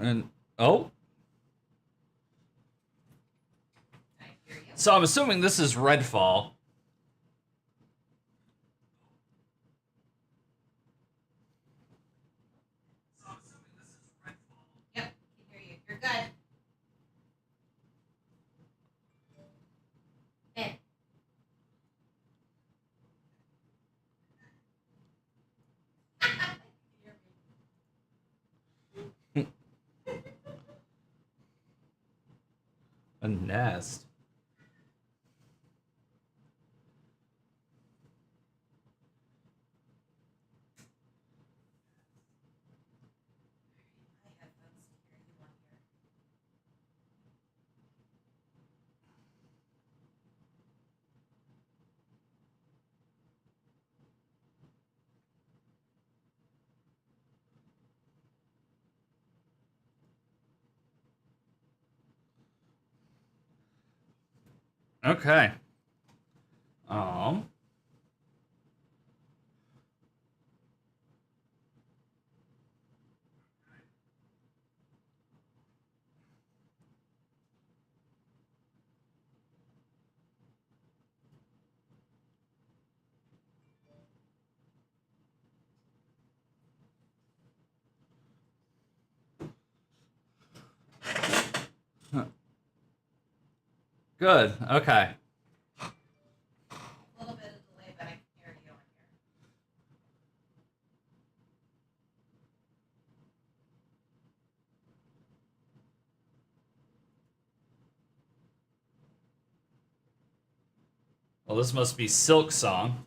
And oh, I hear you. so I'm assuming this is Redfall. Yep, can hear you. You're good. In. A nest. My headphones to hear you on here. Okay. Um. Good. Okay. A little bit of delay, but I can hear you on here. Well, this must be Silk Song.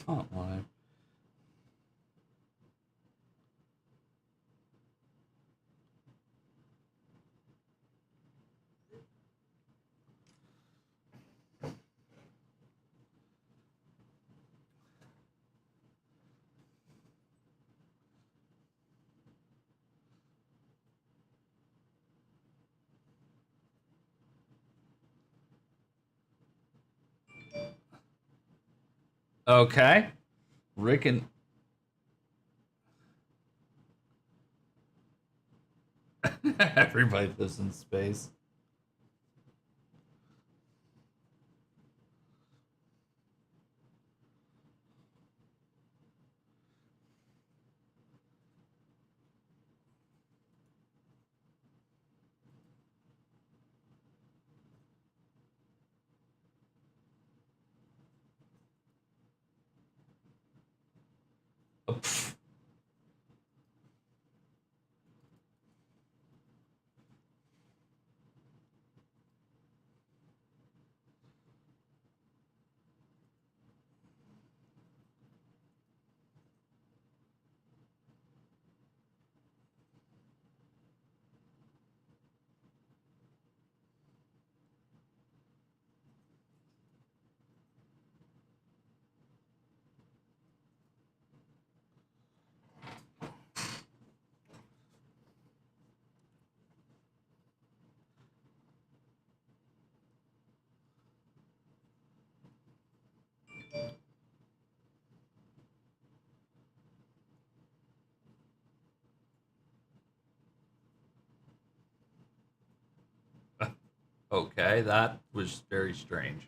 Font line. Okay. Rick and everybody lives in space. Pff. Okay, that was very strange.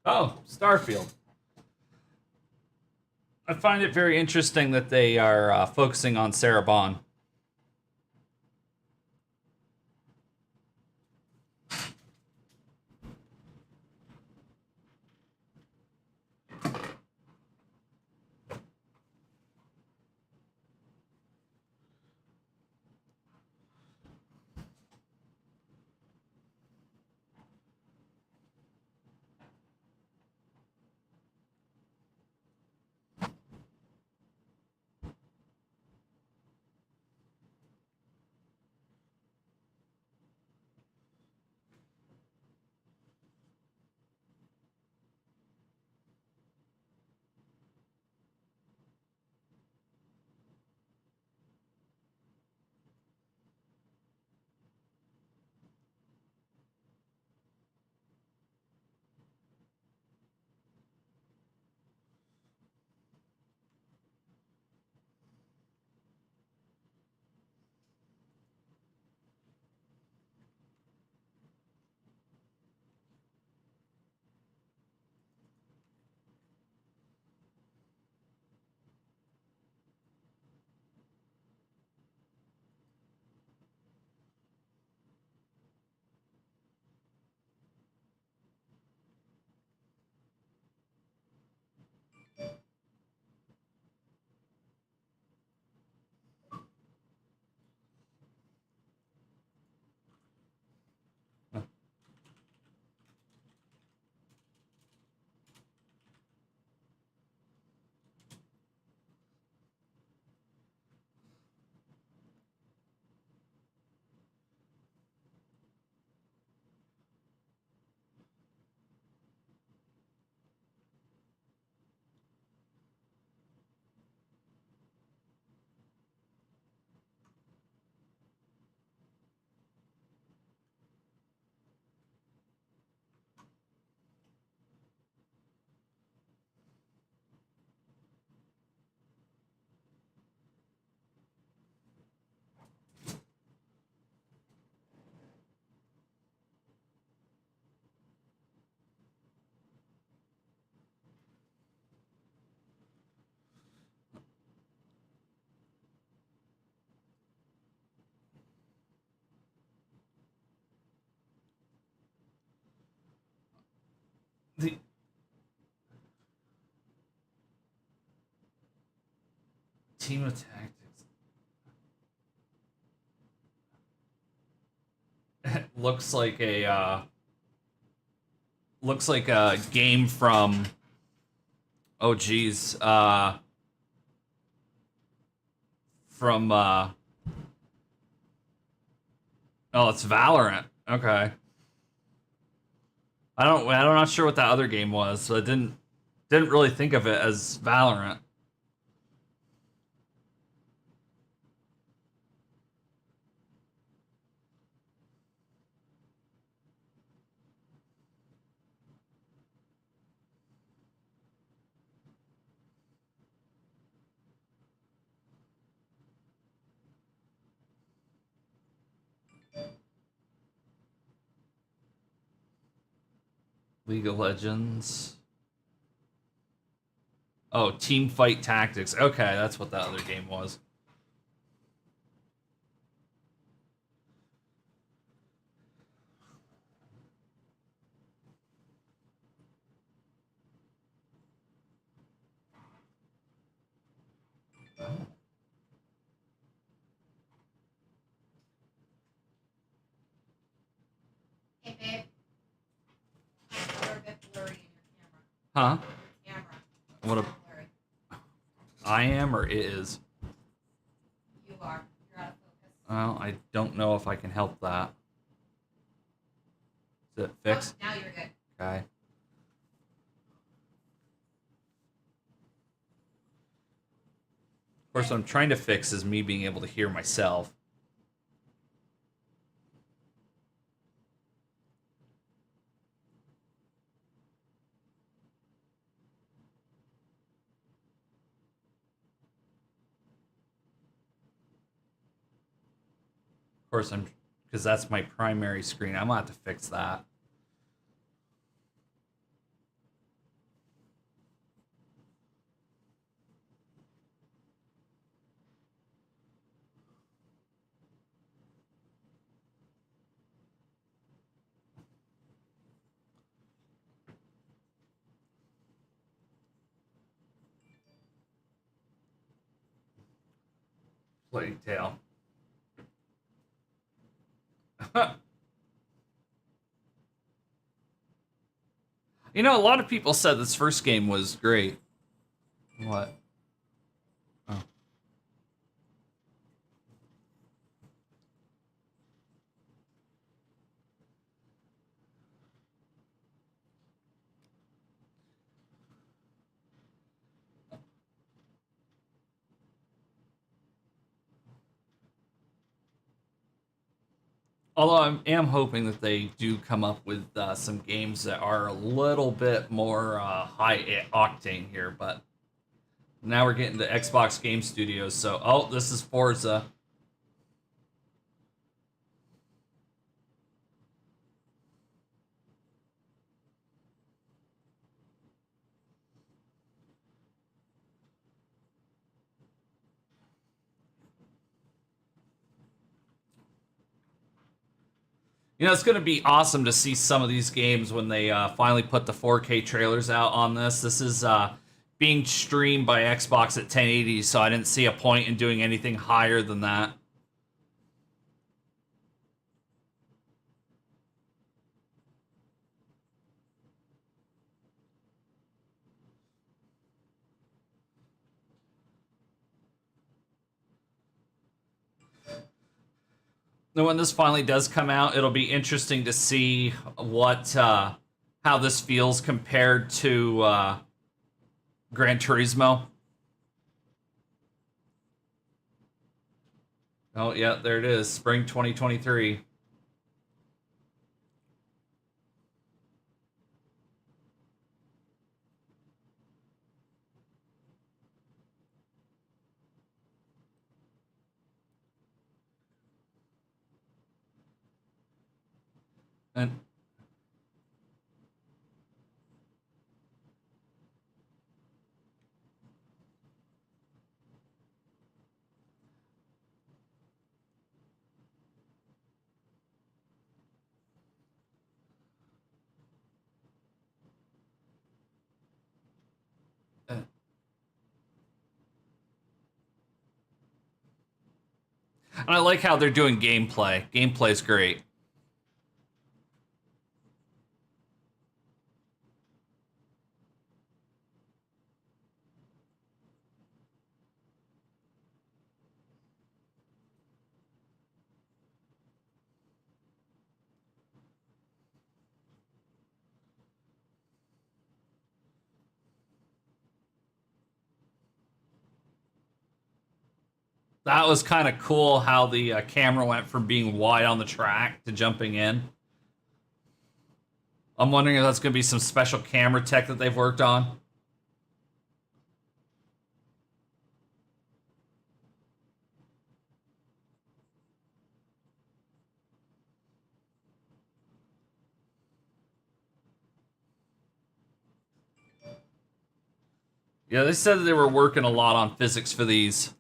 Oh, Starfield. I find it very interesting that they are focusing on Sarah Bond. The team of tactics looks like a game from oh geez from oh it's Valorant. Okay. I'm not sure what that other game was, so I didn't really think of it as Valorant. Of League of Legends. Oh, Team Fight Tactics. Okay, that's what that other game was. Hey, babe. You're a bit blurry in your Huh? camera. What a Blurry. I am or it is. You are. You're out of focus. Well, I don't know if I can help that. Is it fixed? Oh, now you're good. Okay. Of course, what I'm trying to fix is me being able to hear myself. Of course, I'm because that's my primary screen. I'm gonna have to fix that. Plague Tale. You know, a lot of people said this first game was great. What? Oh. Although I am hoping that they do come up with some games that are a little bit more high octane here, but now we're getting to Xbox Game Studios, so oh, this is Forza. You know, it's going to be awesome to see some of these games when they finally put the 4K trailers out on this. This is being streamed by Xbox at 1080, so I didn't see a point in doing anything higher than that. Now, when this finally does come out, it'll be interesting to see what how this feels compared to Gran Turismo. Oh yeah, there it is, spring 2023. And I like how they're doing gameplay. Gameplay's great. That was kind of cool how the camera went from being wide on the track to jumping in. I'm wondering if that's going to be some special camera tech that they've worked on. Yeah, they said that they were working a lot on physics for these.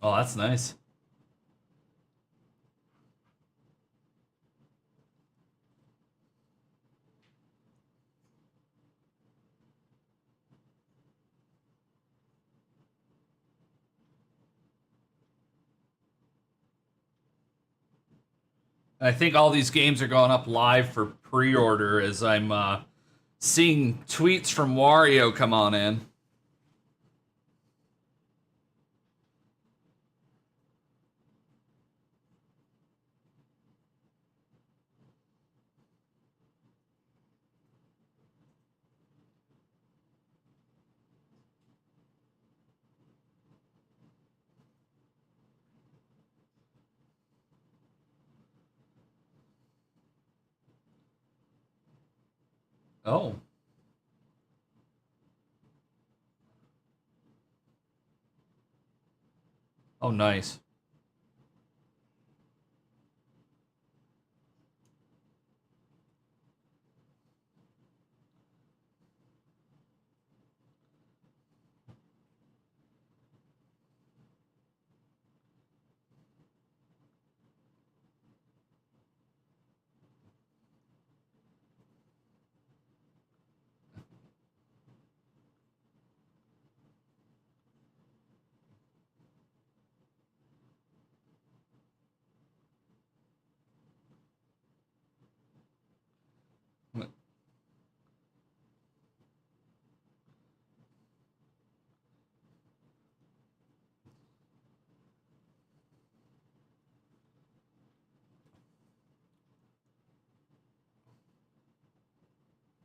Oh, that's nice. I think all these games are going up live for pre-order as I'm seeing tweets from Wario come on in. Oh, oh, nice.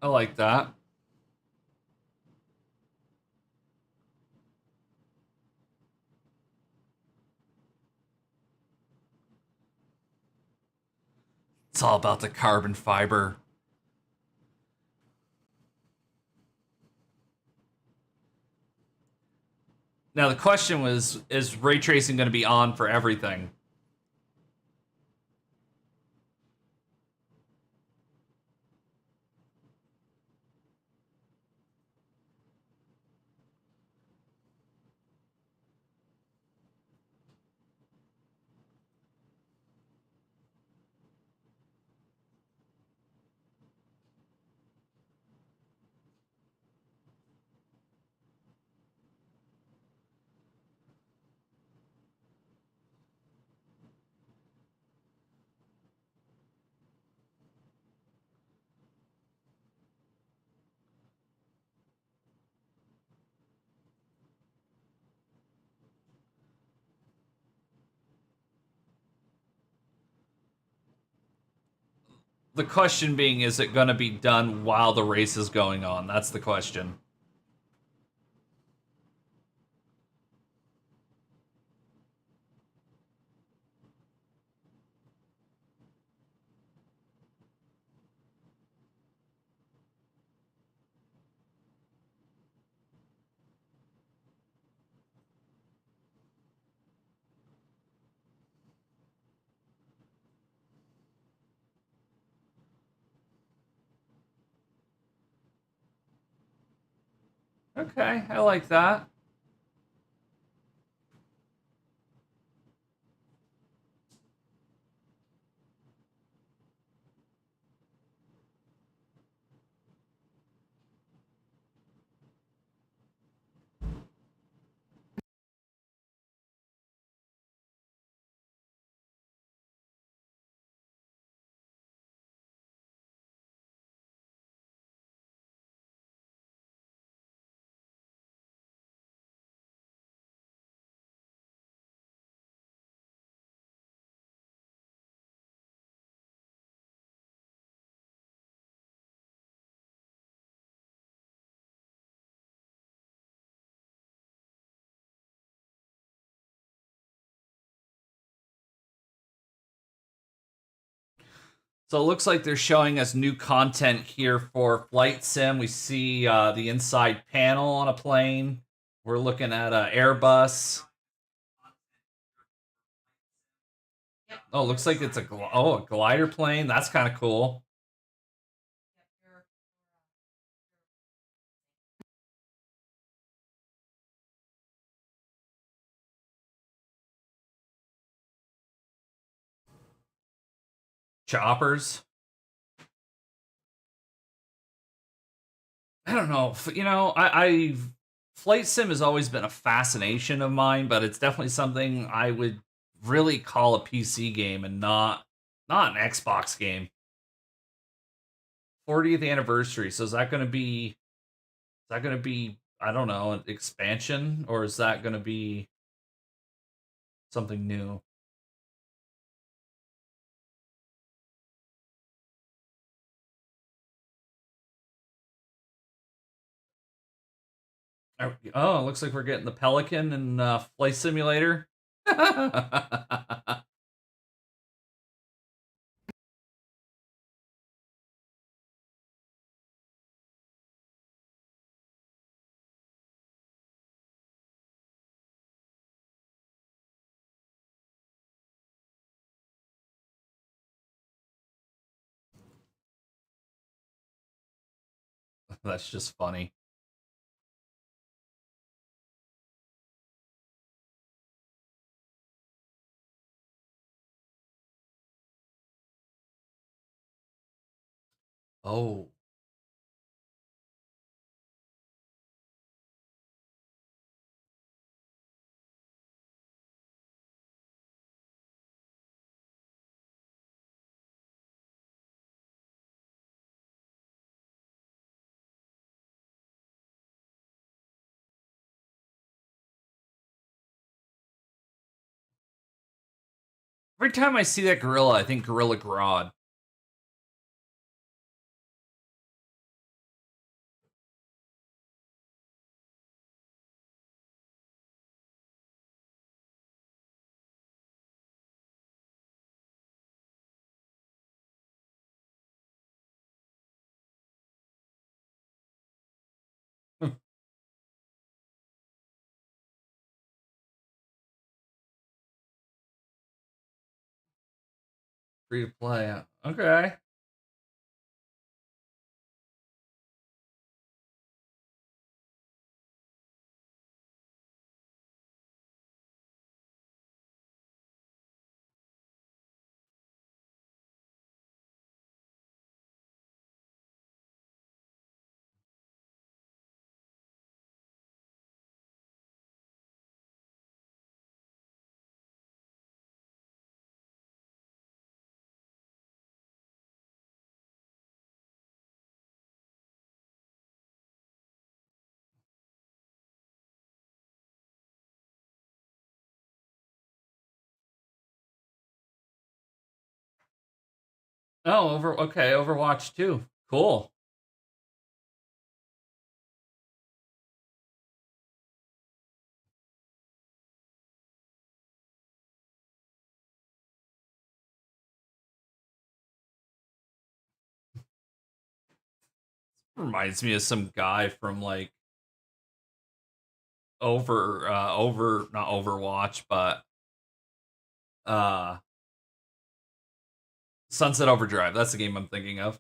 I like that. It's all about the carbon fiber. Now the question was, is ray tracing going to be on for everything? The question being, is it going to be done while the race is going on? That's the question. Okay, I like that. So it looks like they're showing us new content here for Flight Sim. We see the inside panel on a plane. We're looking at an Airbus. Yep. Oh, looks like it's a glider plane. That's kind of cool. Yep. Choppers. I don't know. I Flight Sim has always been a fascination of mine, but it's definitely something I would really call a PC game and not an Xbox game. 40th anniversary. So is that going to be I don't know, an expansion, or is that going to be something new? Oh, it looks like we're getting the Pelican and Flight Simulator. That's just funny. Oh, every time I see that gorilla, I think Gorilla Grodd. Free to play. Okay. Oh, okay, Overwatch 2. Cool. Reminds me of some guy from like over not Overwatch, but uh Sunset Overdrive. That's the game I'm thinking of.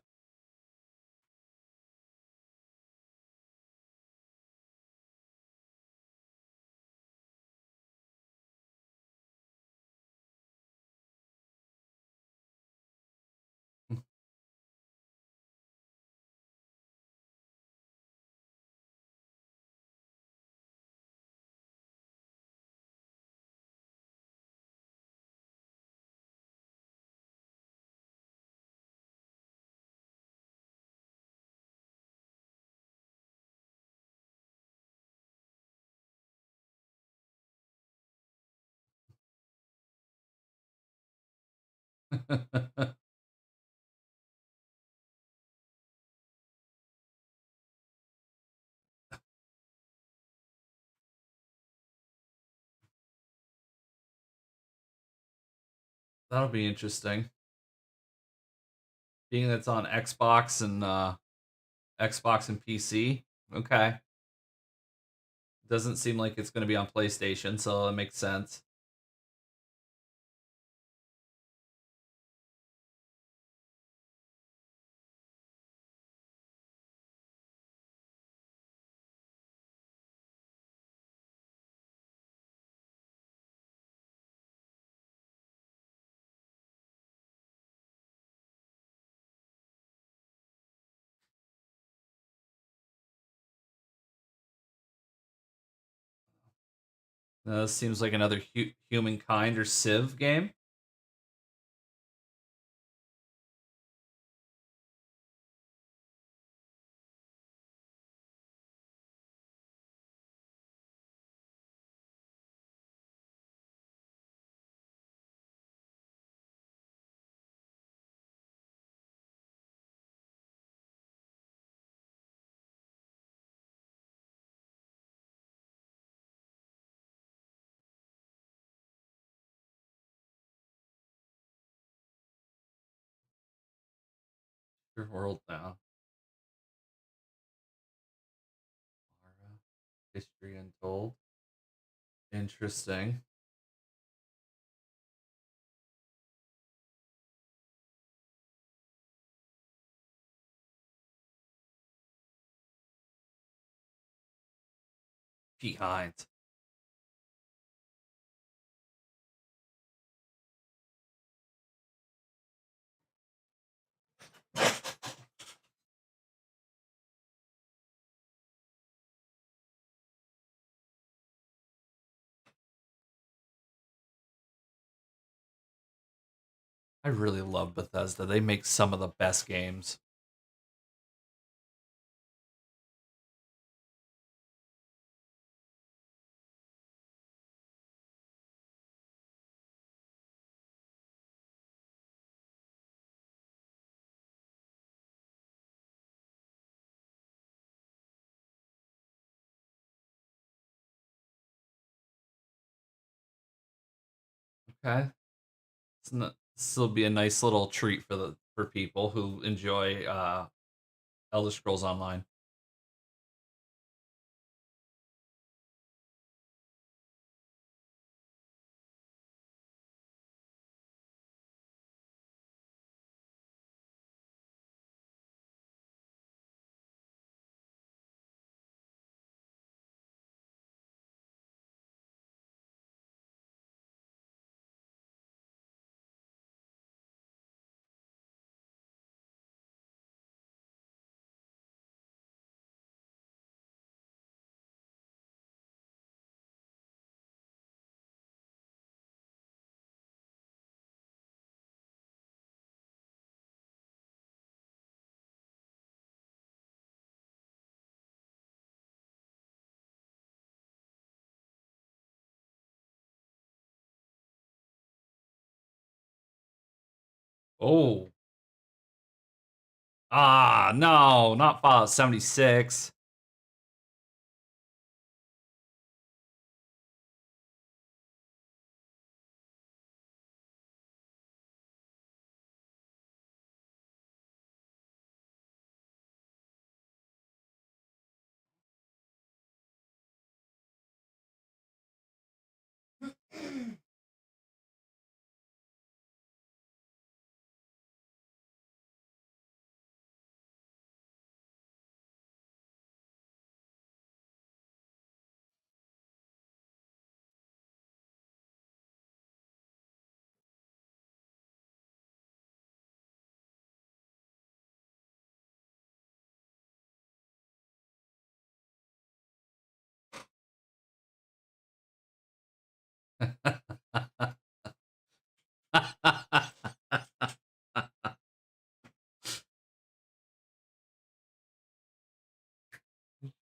That'll be interesting. Being that's on Xbox and PC. Okay. Doesn't seem like it's going to be on PlayStation, so that makes sense. This seems like another Humankind or Civ game. Your world now. History Untold. Interesting. Behind. I really love Bethesda. They make some of the best games. Okay. This will be a nice little treat for people who enjoy Elder Scrolls Online. Oh. Ah, no, not Fallout 76.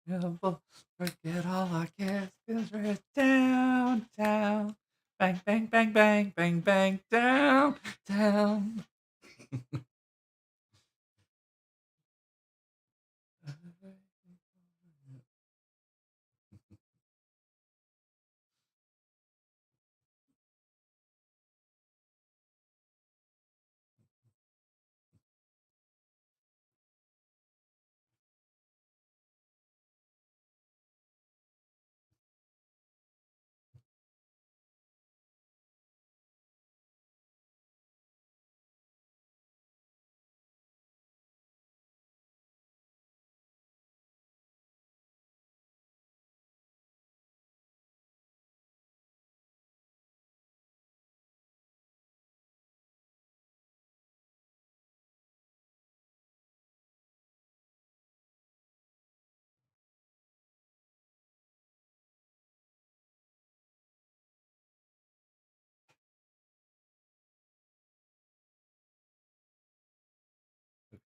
Never forget all our cares, 'cause we're downtown. Bang, bang, bang, bang, bang, bang, downtown.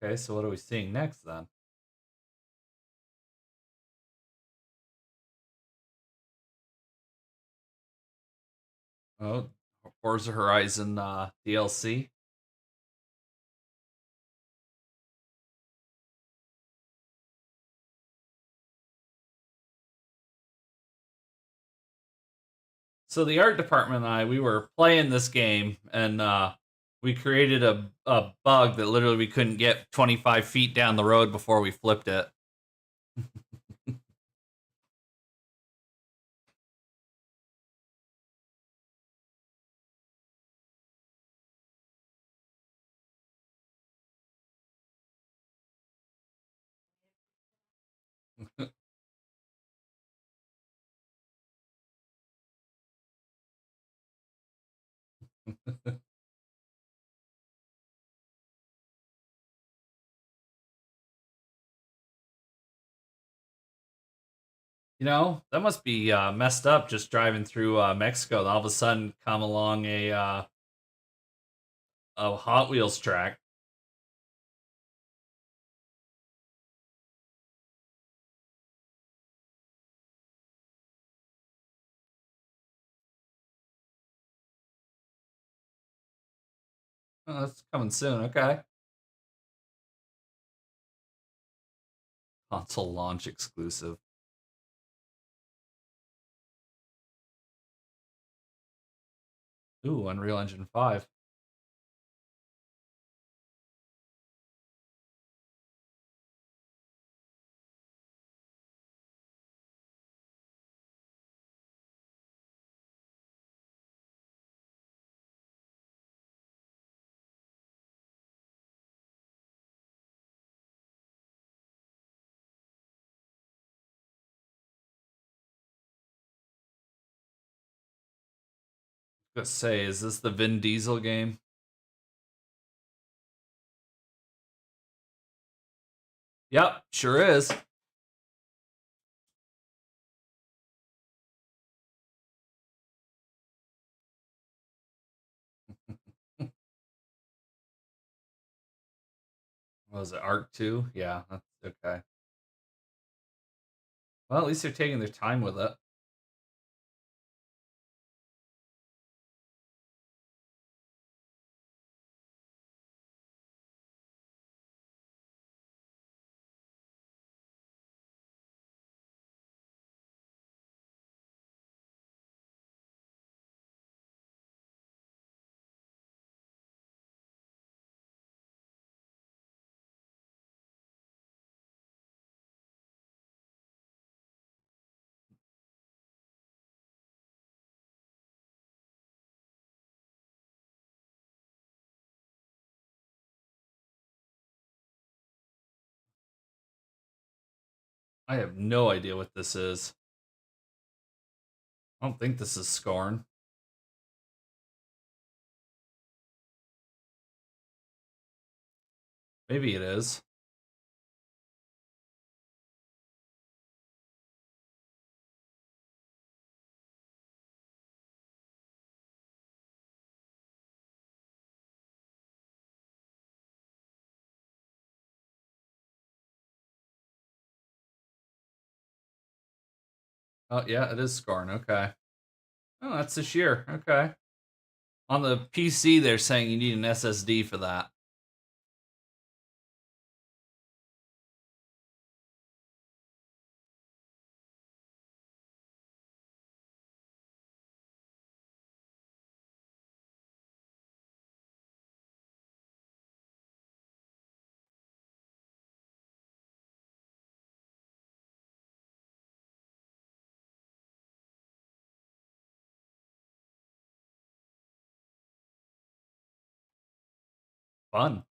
Okay, so what are we seeing next then? Oh, Forza Horizon DLC. So the art department and I, we were playing this game, and we created a bug that literally we couldn't get 25 feet down the road before we flipped it. You know, that must be messed up just driving through Mexico. All of a sudden, come along a Hot Wheels track. Oh, that's coming soon. Okay. Console launch exclusive. Ooh, Unreal Engine 5. Let's say, is this the Vin Diesel game? Yep, sure is. What was it, Arc 2? Yeah, that's okay. Well, at least they're taking their time with it. I have no idea what this is. I don't think this is Scorn. Maybe it is. Oh, yeah, it is Scorn. Okay. Oh, that's this year. Okay. On the PC, they're saying you need an SSD for that. Fun.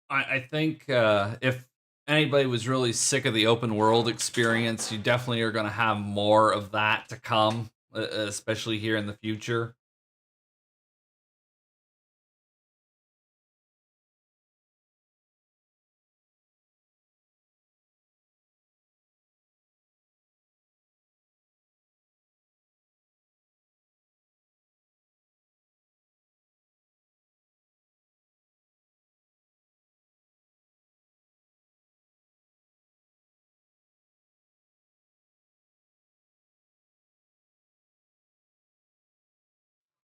I think if anybody was really sick of the open world experience, you definitely are going to have more of that to come, especially here in the future.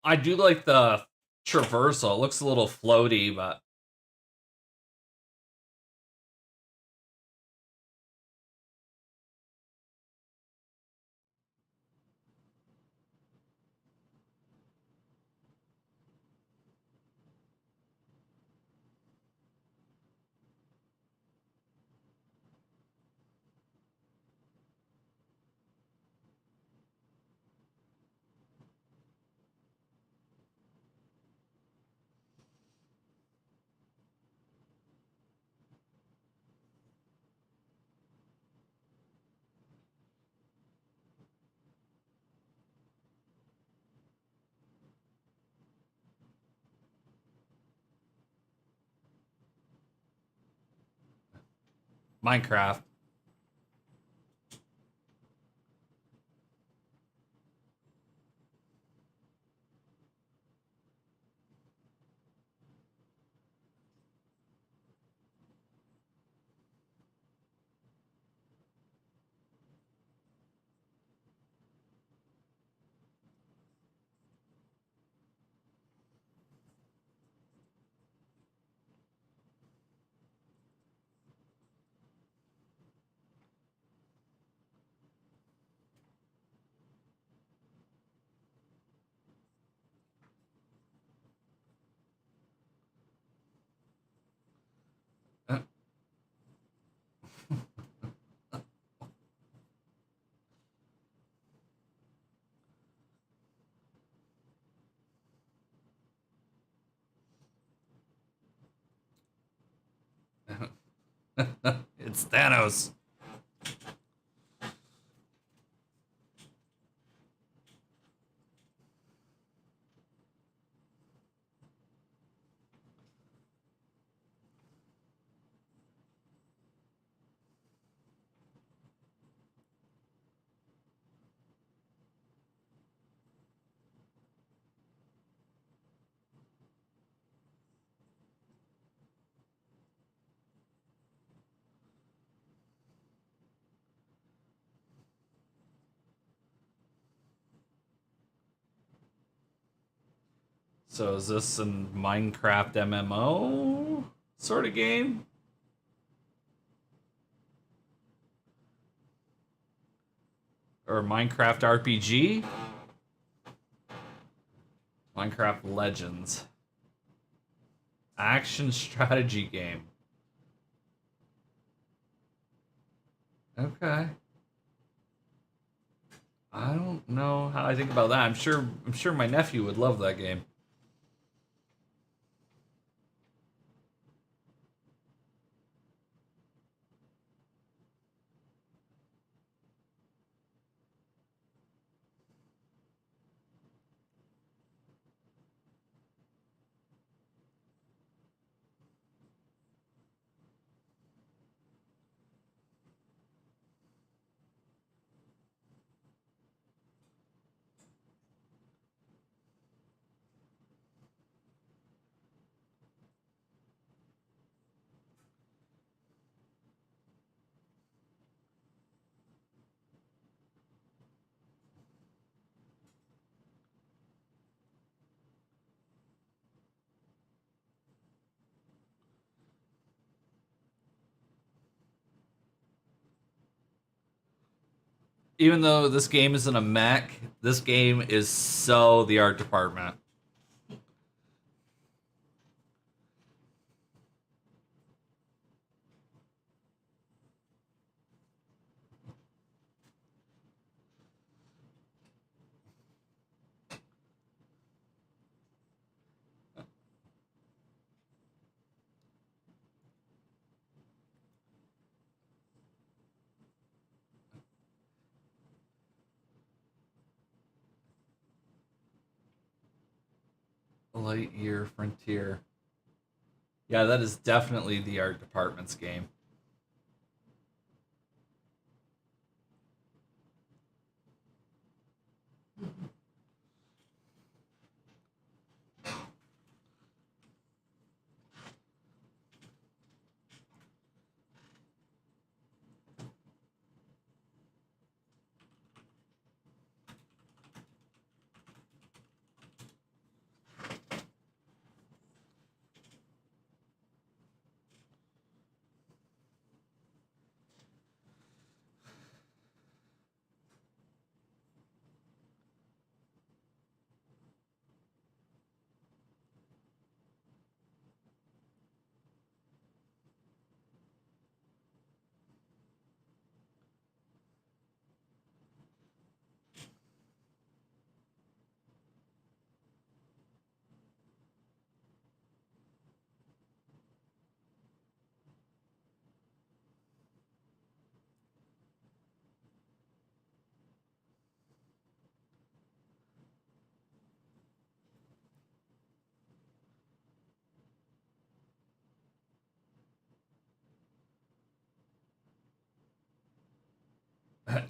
I do like the traversal. It looks a little floaty, but Minecraft. It's Thanos. So is this a Minecraft MMO sort of game? Or Minecraft RPG? Minecraft Legends. Action strategy game. Okay. I don't know how I think about that. I'm sure my nephew would love that game. Even though this game isn't a mech, this game is so the art department. Lightyear Frontier. Yeah, that is definitely the art department's game.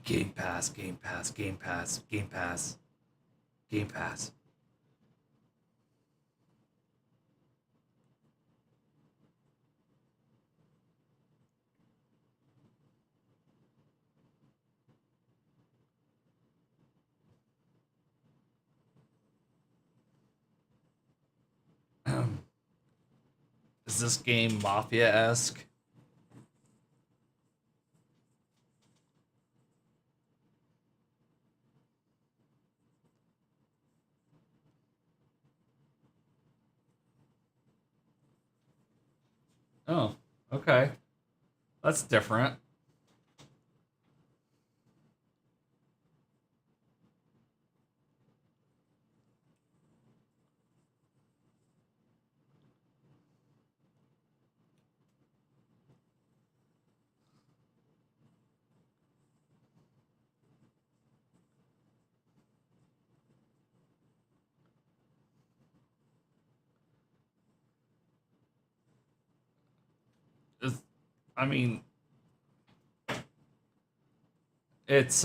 Game Pass, Game Pass, Game Pass, Game Pass, Game Pass. Is this game Mafia esque? Oh, okay. That's different. It's, I mean, it's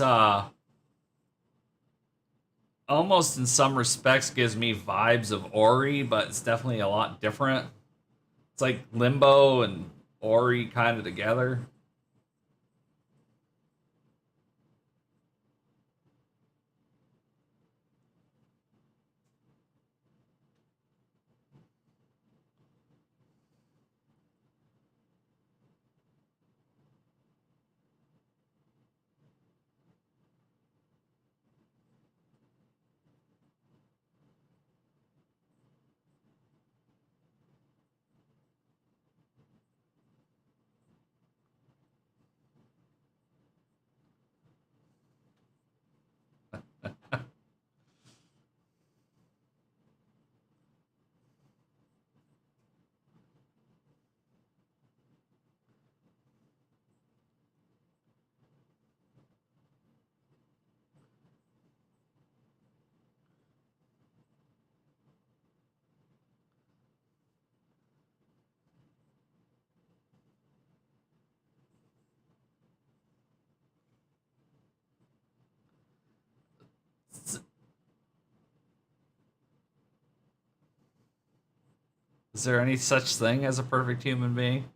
almost in some respects gives me vibes of Ori, but it's definitely a lot different. It's like Limbo and Ori kind of together. Is there any such thing as a perfect human being?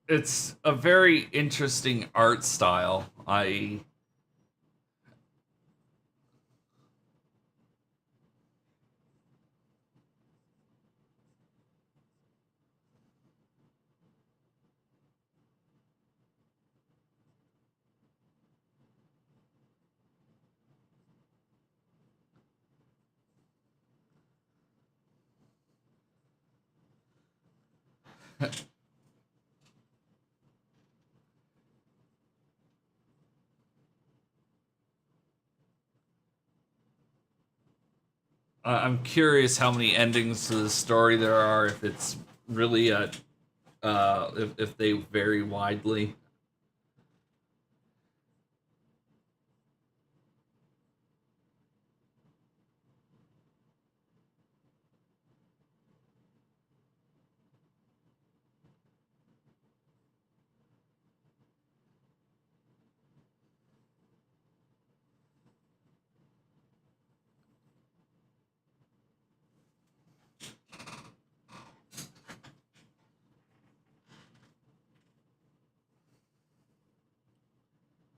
It's a very interesting art style. I'm curious how many endings to the story there are. If it's really a, if they vary widely.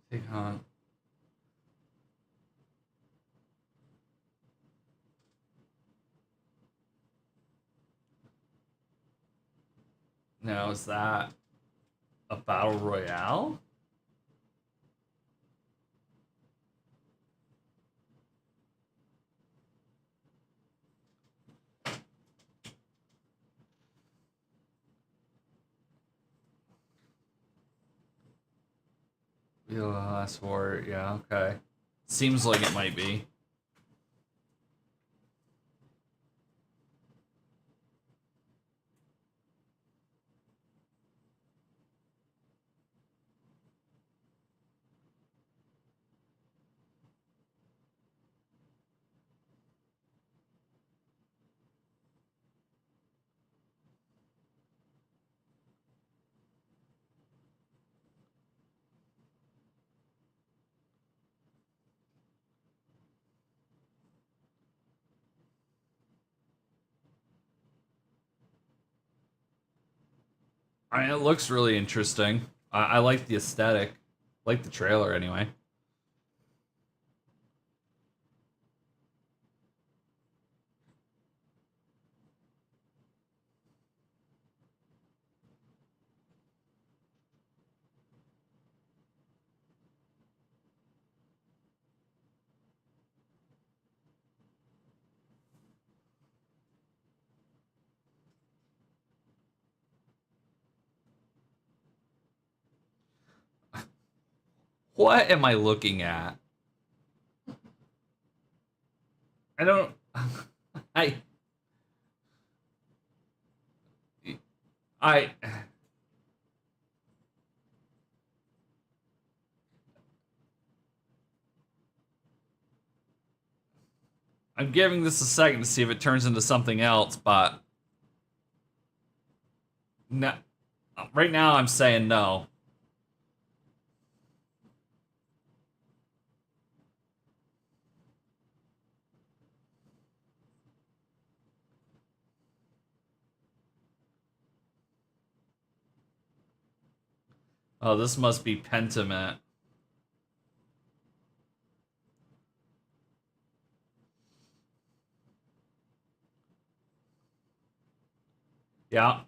Take on. Now is that a battle royale? The last war, yeah, okay. Seems like it might be. I mean, it looks really interesting. I like the aesthetic. Like the trailer anyway. What am I looking at? I don't. I. I. I'm giving this a second to see if it turns into something else, but no, right now I'm saying no. Oh, this must be Pentiment. Yeah.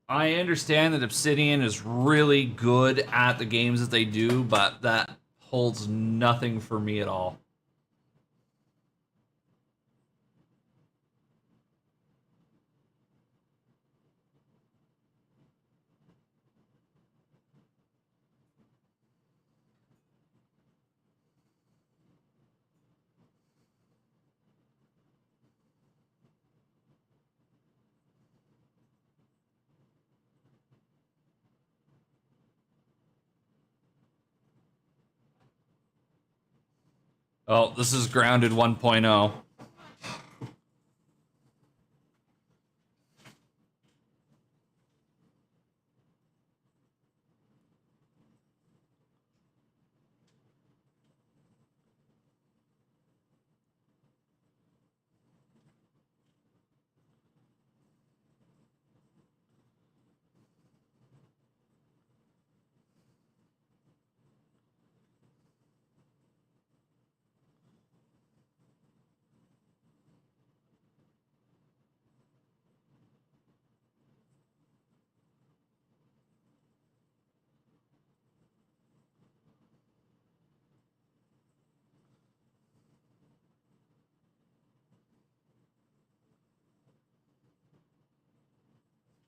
I understand that Obsidian is really good at the games that they do, but that holds nothing for me at all. Oh, this is Grounded 1.0.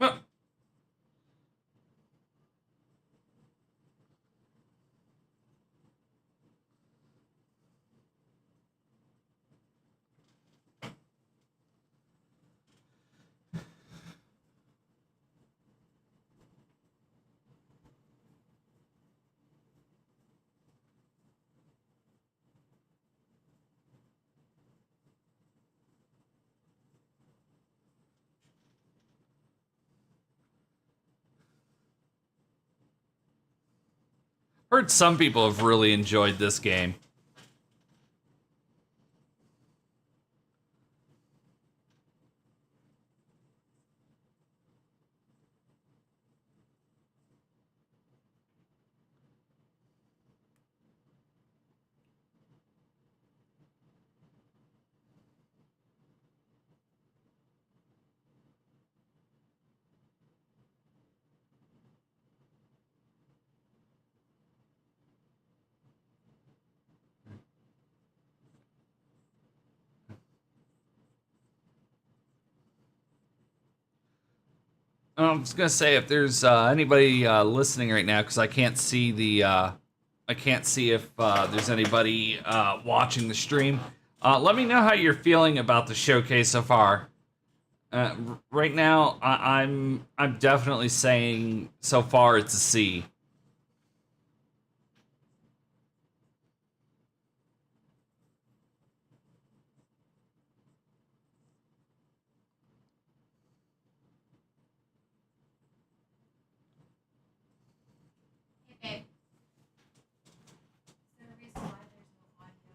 Huh. Heard some people have really enjoyed this game. I was gonna say if there's anybody listening right now, because I can't see I can't see if there's anybody watching the stream. Let me know how you're feeling about the showcase so far. Right now, I'm definitely saying so far it's a C. Okay. Is there a reason why there's no audio?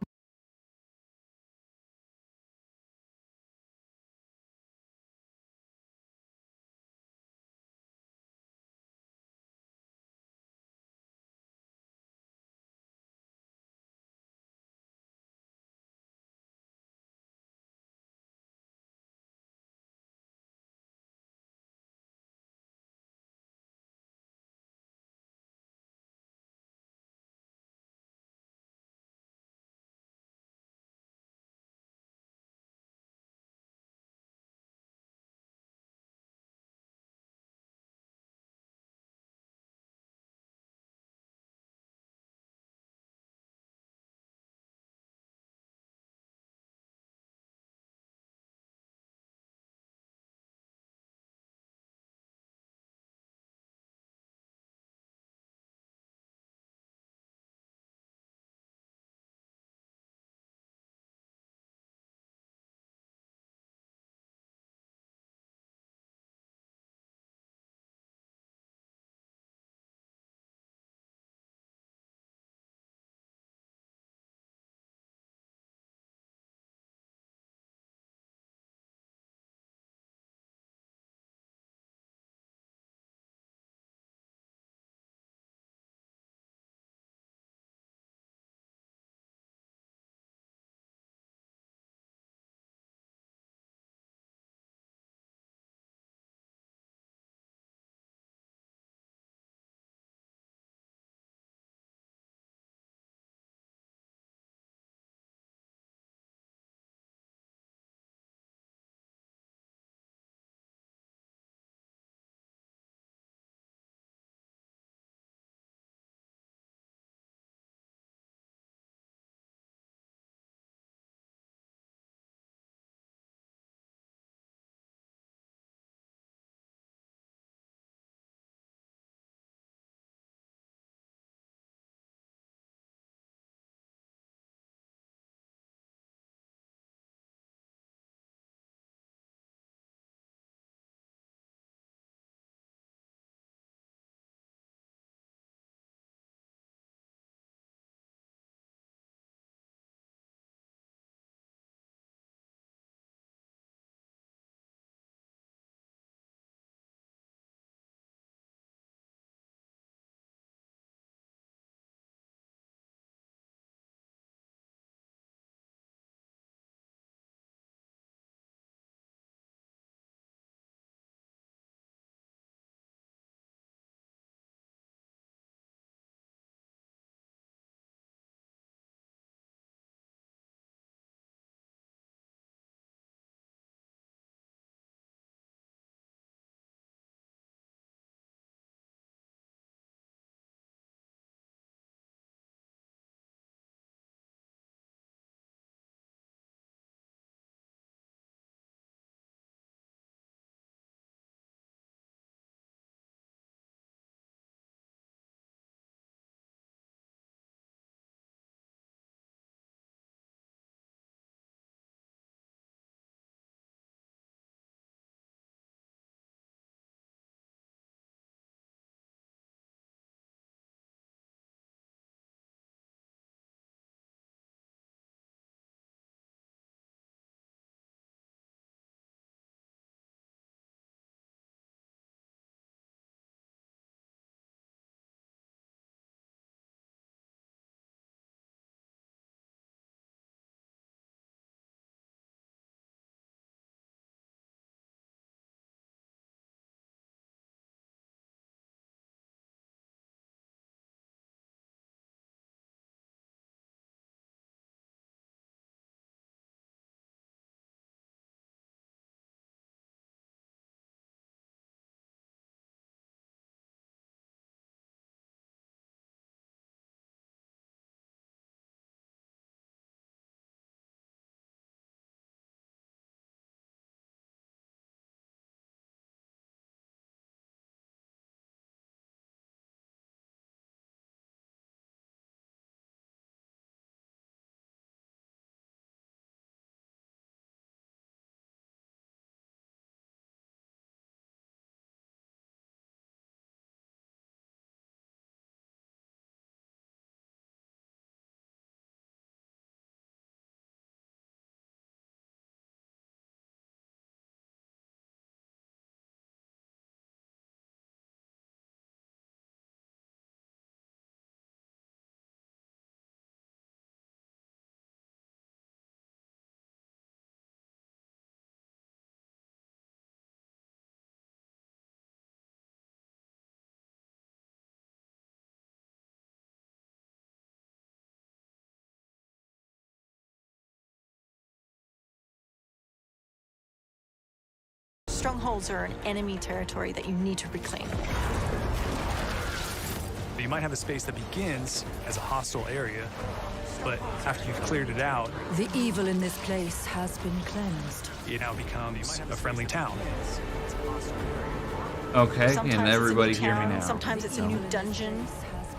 Strongholds are an enemy territory that you need to reclaim. You might have a space that begins as a hostile area, but after you've cleared it out, The evil in this place has been cleansed. it now becomes a friendly town. Okay, Sometimes and it's a everybody new hear me town, now. sometimes it's a new dungeon.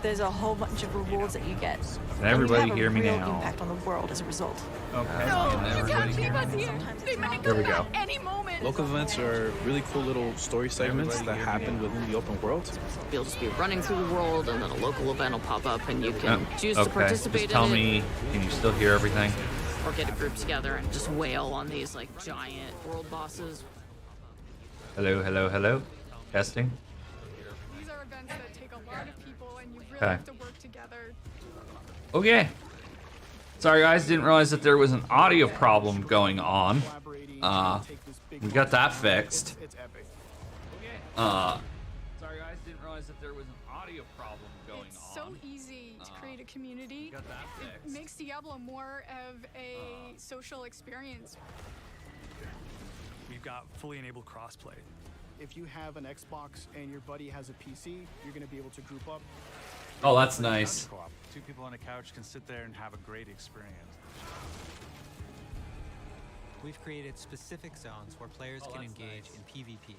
There's a whole bunch of rewards that you get. Can everybody and you hear have a me real now? impact on the world as a result. Okay, and everybody hear me? Sometimes it's not. There we go. Any moment. Local events are really cool little story segments that happen within the open world. You'll just be running through the world, and then a local event will pop up, and you can choose to Okay, participate just tell in me, can you still hear everything? it, or get a group together and just wail on these like giant world bosses. Hello, hello, hello. Testing. These are events that take a lot of people, and you really Okay. have to work together. Okay. Sorry guys, didn't realize that there was an audio problem going on. We got that fixed. Sorry guys, didn't realize that there was an audio problem going It's so easy to create a community. got that It fixed. makes Diablo more of a social experience. We've got fully enabled crossplay. If you have an Xbox and your buddy has a PC, you're going to be able to group up. Oh, that's nice. Co-op. Two people on a couch can sit there and have a great experience. We've created specific zones where players can that's engage nice. in PvP.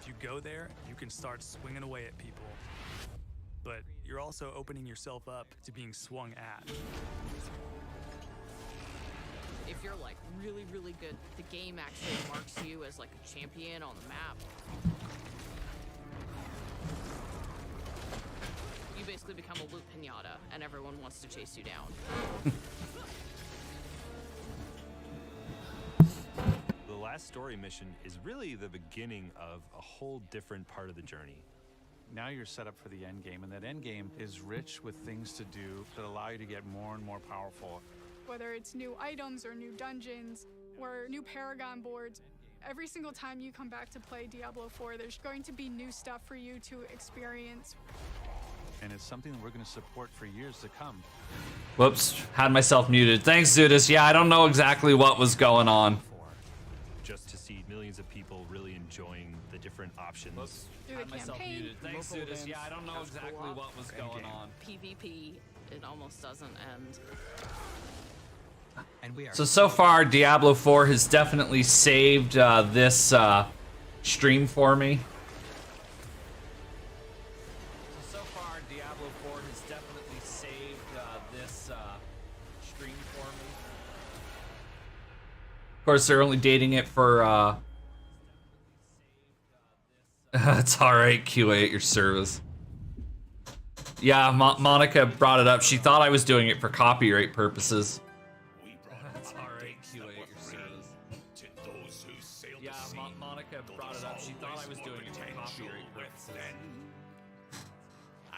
If you go there, you can start swinging away at people. But you're also opening yourself up to being swung at. If you're like really, really good, the game actually marks you as like a champion on the map. You basically become a loot pinata, and everyone wants to chase you down. The last story mission is really the beginning of a whole different part of the journey. Now you're set up for the end game, and that end game is rich with things to do that allow you to get more and more powerful. Whether it's new items or new dungeons or new Paragon boards, every single time you come back to play Diablo 4, there's going to be new stuff for you to experience. And it's something that we're going to support for years to come. Whoops, had myself muted. Thanks, Zudis. Yeah, I don't know exactly what was going on. Just to see millions of people really enjoying the different options. Through the campaign, Thanks, Zudis. Yeah, I don't know exactly what was going on. PvP, it almost doesn't end. And we are So far, Diablo 4 has definitely saved this stream for me. So far, Diablo 4 has definitely saved this stream for me. Of course, they're only dating it for. It's alright, QA at your service. Yeah, Monica brought it up. She thought I was doing it for copyright purposes. That's alright, QA at your service. Yeah, Monica brought it up. She thought I was doing it for copyright purposes.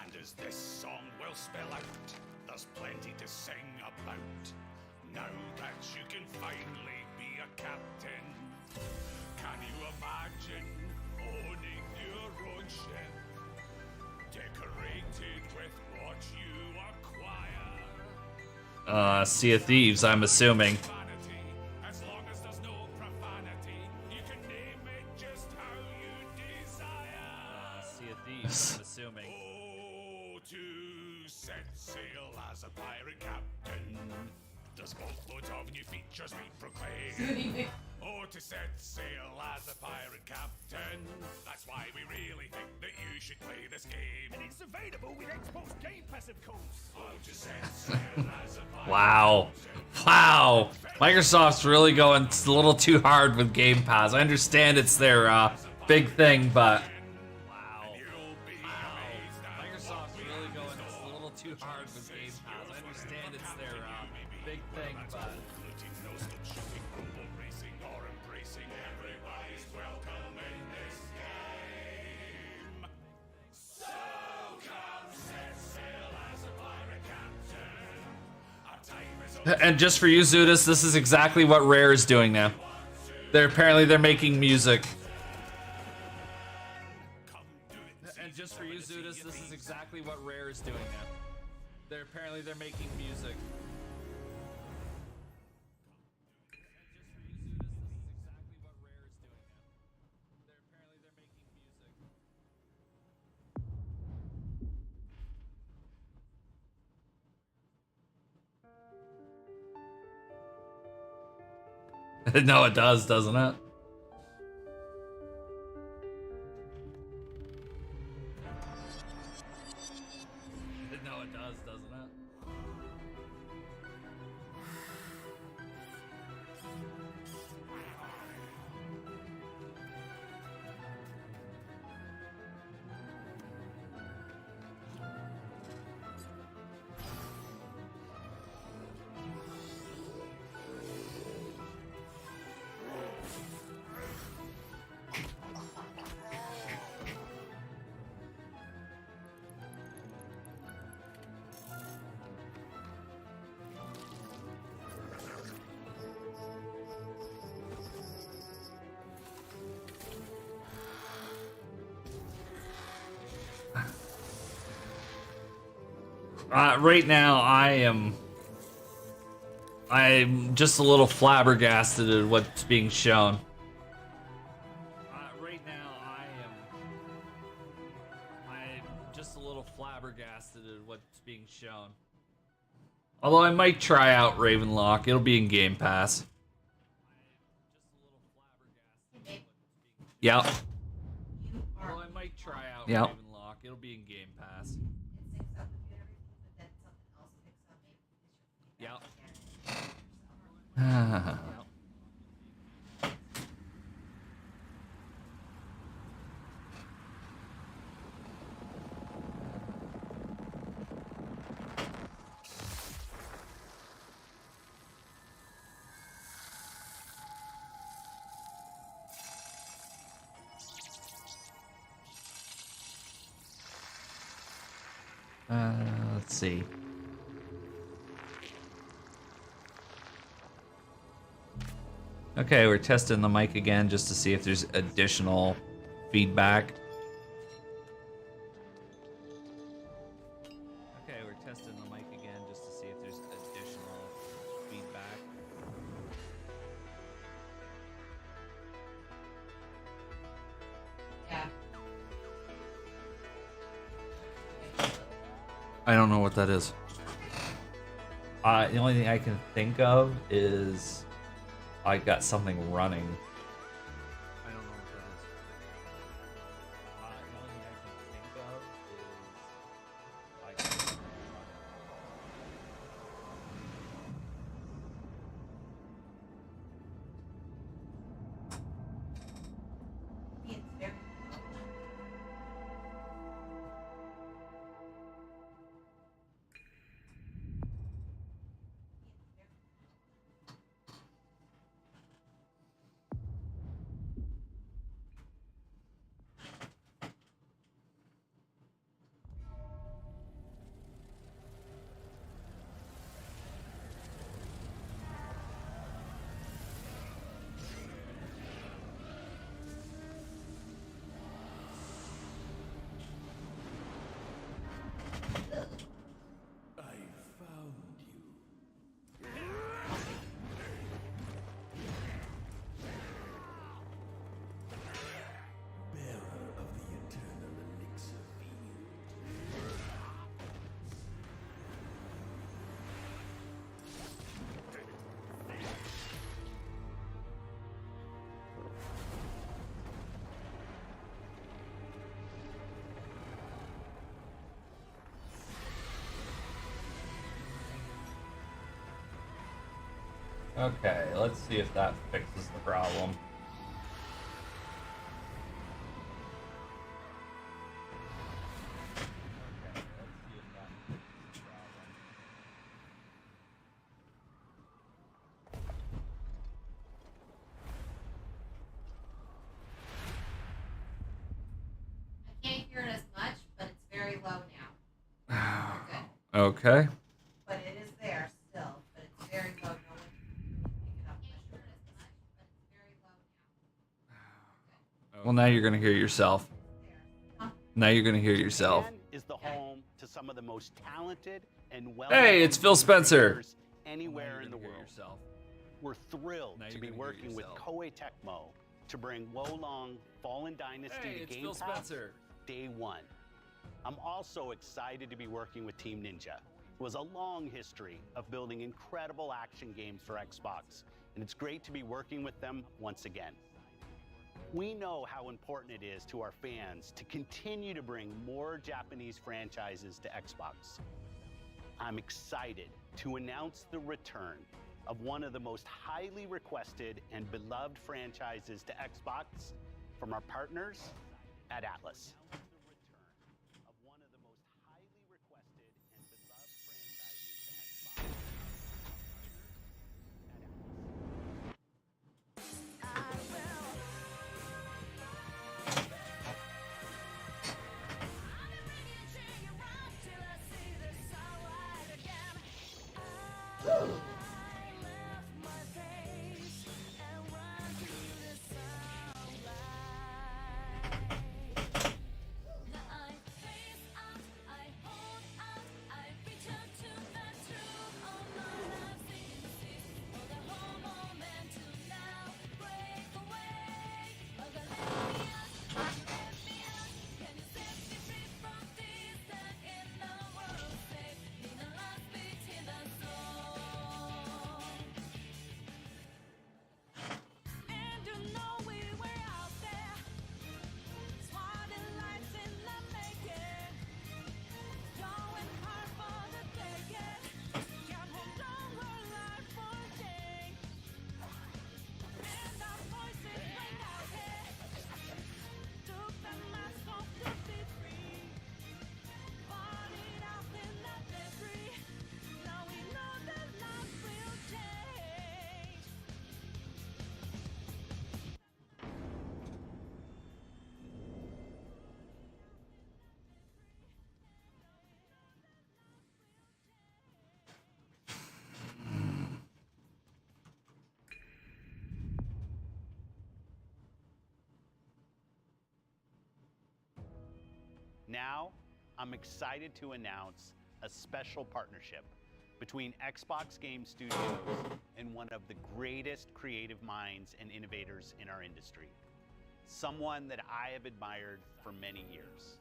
And as this song will spell out, there's plenty to sing about. Now that you can finally be a captain, can you imagine owning your own ship, decorated with what you acquire? Sea of Thieves, I'm assuming. Vanity, as long as there's no profanity, you can name it just how you desire. Sea of Thieves, I'm assuming. Oh, to set sail as a pirate captain. Does boatloads of new features we proclaim? Oh, to set sail as a pirate captain. That's why we really think that you should play this game. And it's available with Xbox Game Pass, of course. Oh, to set sail as a pirate Wow. Wow. Microsoft's really going a little too hard with Game Pass. I understand it's their big thing, but. Wow. Microsoft's really going a little too hard with Game Pass. I understand it's their big thing, but. No stop shooting, robot racing, or embracing. Everybody's welcome in this game. So come set sail as a pirate captain. Our time is And just for you, Zudis, this is exactly what Rare is doing now. They're making music. And just for you, Zudis, this is exactly what Rare is doing now. They're making music. No, it does, doesn't it? No, it does, doesn't it? Right now, I'm just a little flabbergasted at what's being shown. Right now, I'm just a little flabbergasted at what's being shown. Although I might try out Ravenlock, it'll be in Game Pass. Yep. Although I might try out Ravenlock, it'll be in Game Pass. Yep. Let's see. Okay, we're testing the mic again just to see if there's additional feedback. Okay, we're testing the mic again just to see if there's additional feedback. Yeah. I don't know what that is. The only thing I can think of is I got something running. I don't know what that is. The only thing I can think of is I got something running. Okay, let's see if that fixes the problem. I can't hear it as much, but it's very low now. Good. Okay. But it is there still, but it's very low. No one can really pick it up. I can't hear it as much, but it's very low now. Well, now you're gonna hear yourself. Now you're gonna hear yourself. Is the home to some of the most talented and well. Hey, it's Phil Spencer. Anywhere in the world. We're thrilled to be working with Koei Tecmo to bring Wolong Fallen Dynasty to Game Pass day one. I'm also excited to be working with Team Ninja, who has a long history of building incredible action games for Xbox, and it's great to be working with them once again. We know how important it is to our fans to continue to bring more Japanese franchises to Xbox. I'm excited to announce the return of one of the most highly requested and beloved franchises to Xbox from our partners at Atlas. Now, I'm excited to announce a special partnership between Xbox Game Studios and one of the greatest creative minds and innovators in our industry, someone that I have admired for many years.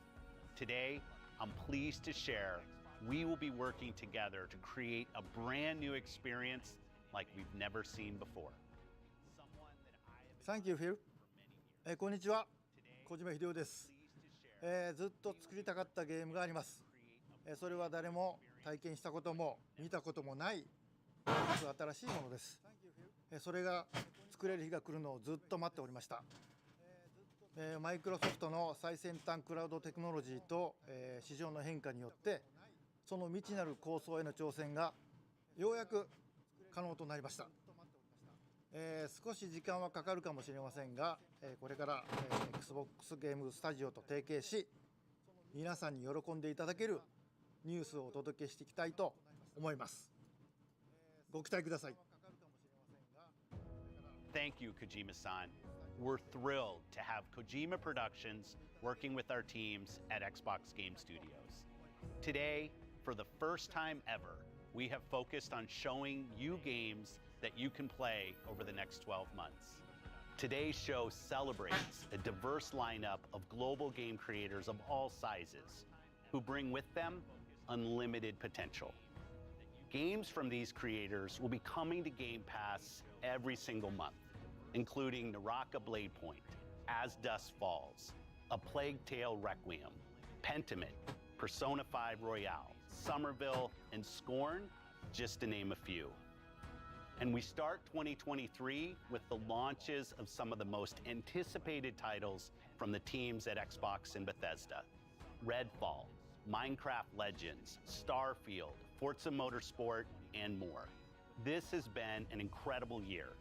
Today, I'm pleased to share we will be working together to create a brand new experience like we've never seen before. Thank you, Phil. こんにちは、小島秀夫です。ずっと作りたかったゲームがあります。それは誰も体験したことも見たこともない新しいものです。それが作れる日が来るのをずっと待っておりました。マイクロソフトの最先端クラウドテクノロジーと市場の変化によってその未知なる構想への挑戦がようやく可能となりました。少し時間はかかるかもしれませんが、これから、Xbox ゲームスタジオと提携し、皆さんに喜んでいただけるニュースをお届けしていきたいと思います。ご期待ください。Thank you, Kojima-san. We're thrilled to have Kojima Productions working with our teams at Xbox Game Studios. Today, for the first time ever, we have focused on showing you games that you can play over the next 12 months. Today's show celebrates a diverse lineup of global game creators of all sizes who bring with them unlimited potential. Games from these creators will be coming to Game Pass every single month, including Naraka Blade Point, As Dusk Falls, A Plague Tale Requiem, Pentiment, Persona 5 Royale, Somerville, and Scorn, just to name a few. And we start 2023 with the launches of some of the most anticipated titles from the teams at Xbox and Bethesda. Redfall, Minecraft Legends, Starfield, Forza Motorsport, and more. This has been an incredible year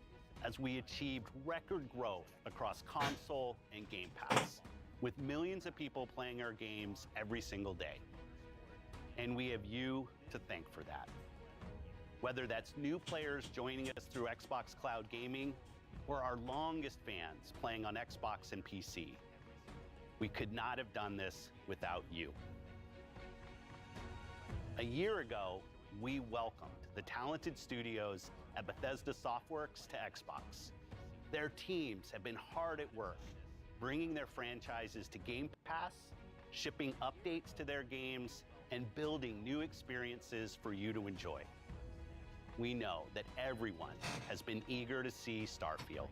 as we achieved record growth across console and Game Pass, with millions of people playing our games every single day. And we have you to thank for that. Whether that's new players joining us through Xbox Cloud Gaming or our longest fans playing on Xbox and PC, we could not have done this without you. A year ago, we welcomed the talented studios at Bethesda Softworks to Xbox. Their teams have been hard at work, bringing their franchises to Game Pass, shipping updates to their games, and building new experiences for you to enjoy. we know that everyone has been eager to see Starfield.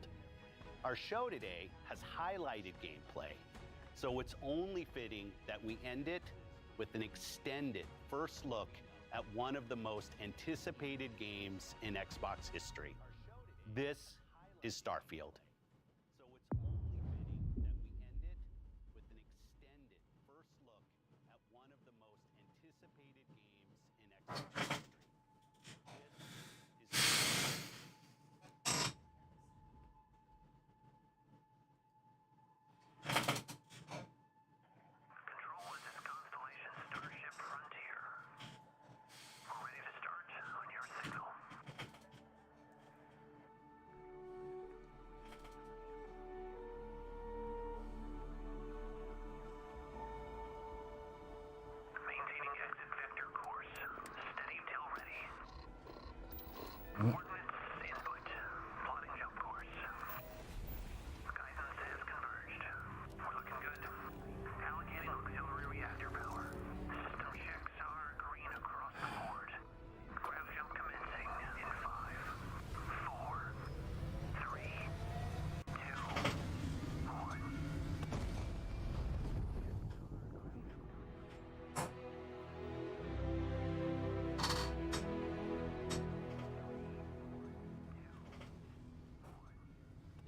Our show today has highlighted gameplay, so it's only fitting that we end it with an extended first look at one of the most anticipated games in Xbox history. This is Starfield. So it's only fitting that we end it with an extended first look at one of the most anticipated games in Xbox history.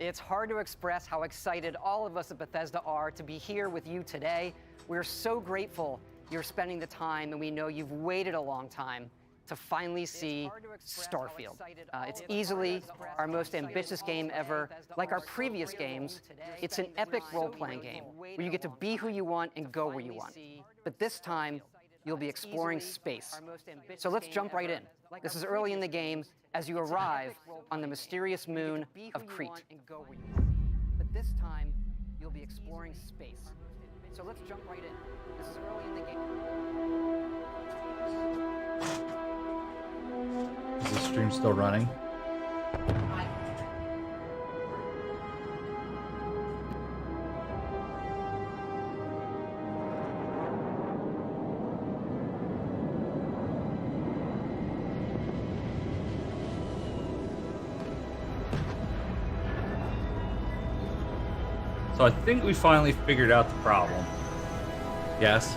It's hard to express how excited all of us at Bethesda are to be here with you today. We're so grateful you're spending the time, and we know you've waited a long time to finally see Starfield. It's easily our most ambitious game ever. Like our previous games, it's an epic role-playing game where you get to be who you want and go where you want. But this time, you'll be exploring space. So let's jump right in. This is early in the game as you arrive on the mysterious moon of Crete. But this time, you'll be exploring space. So let's jump right in. This is early in the game. Is the stream still running? So I think we finally figured out the problem. Yes.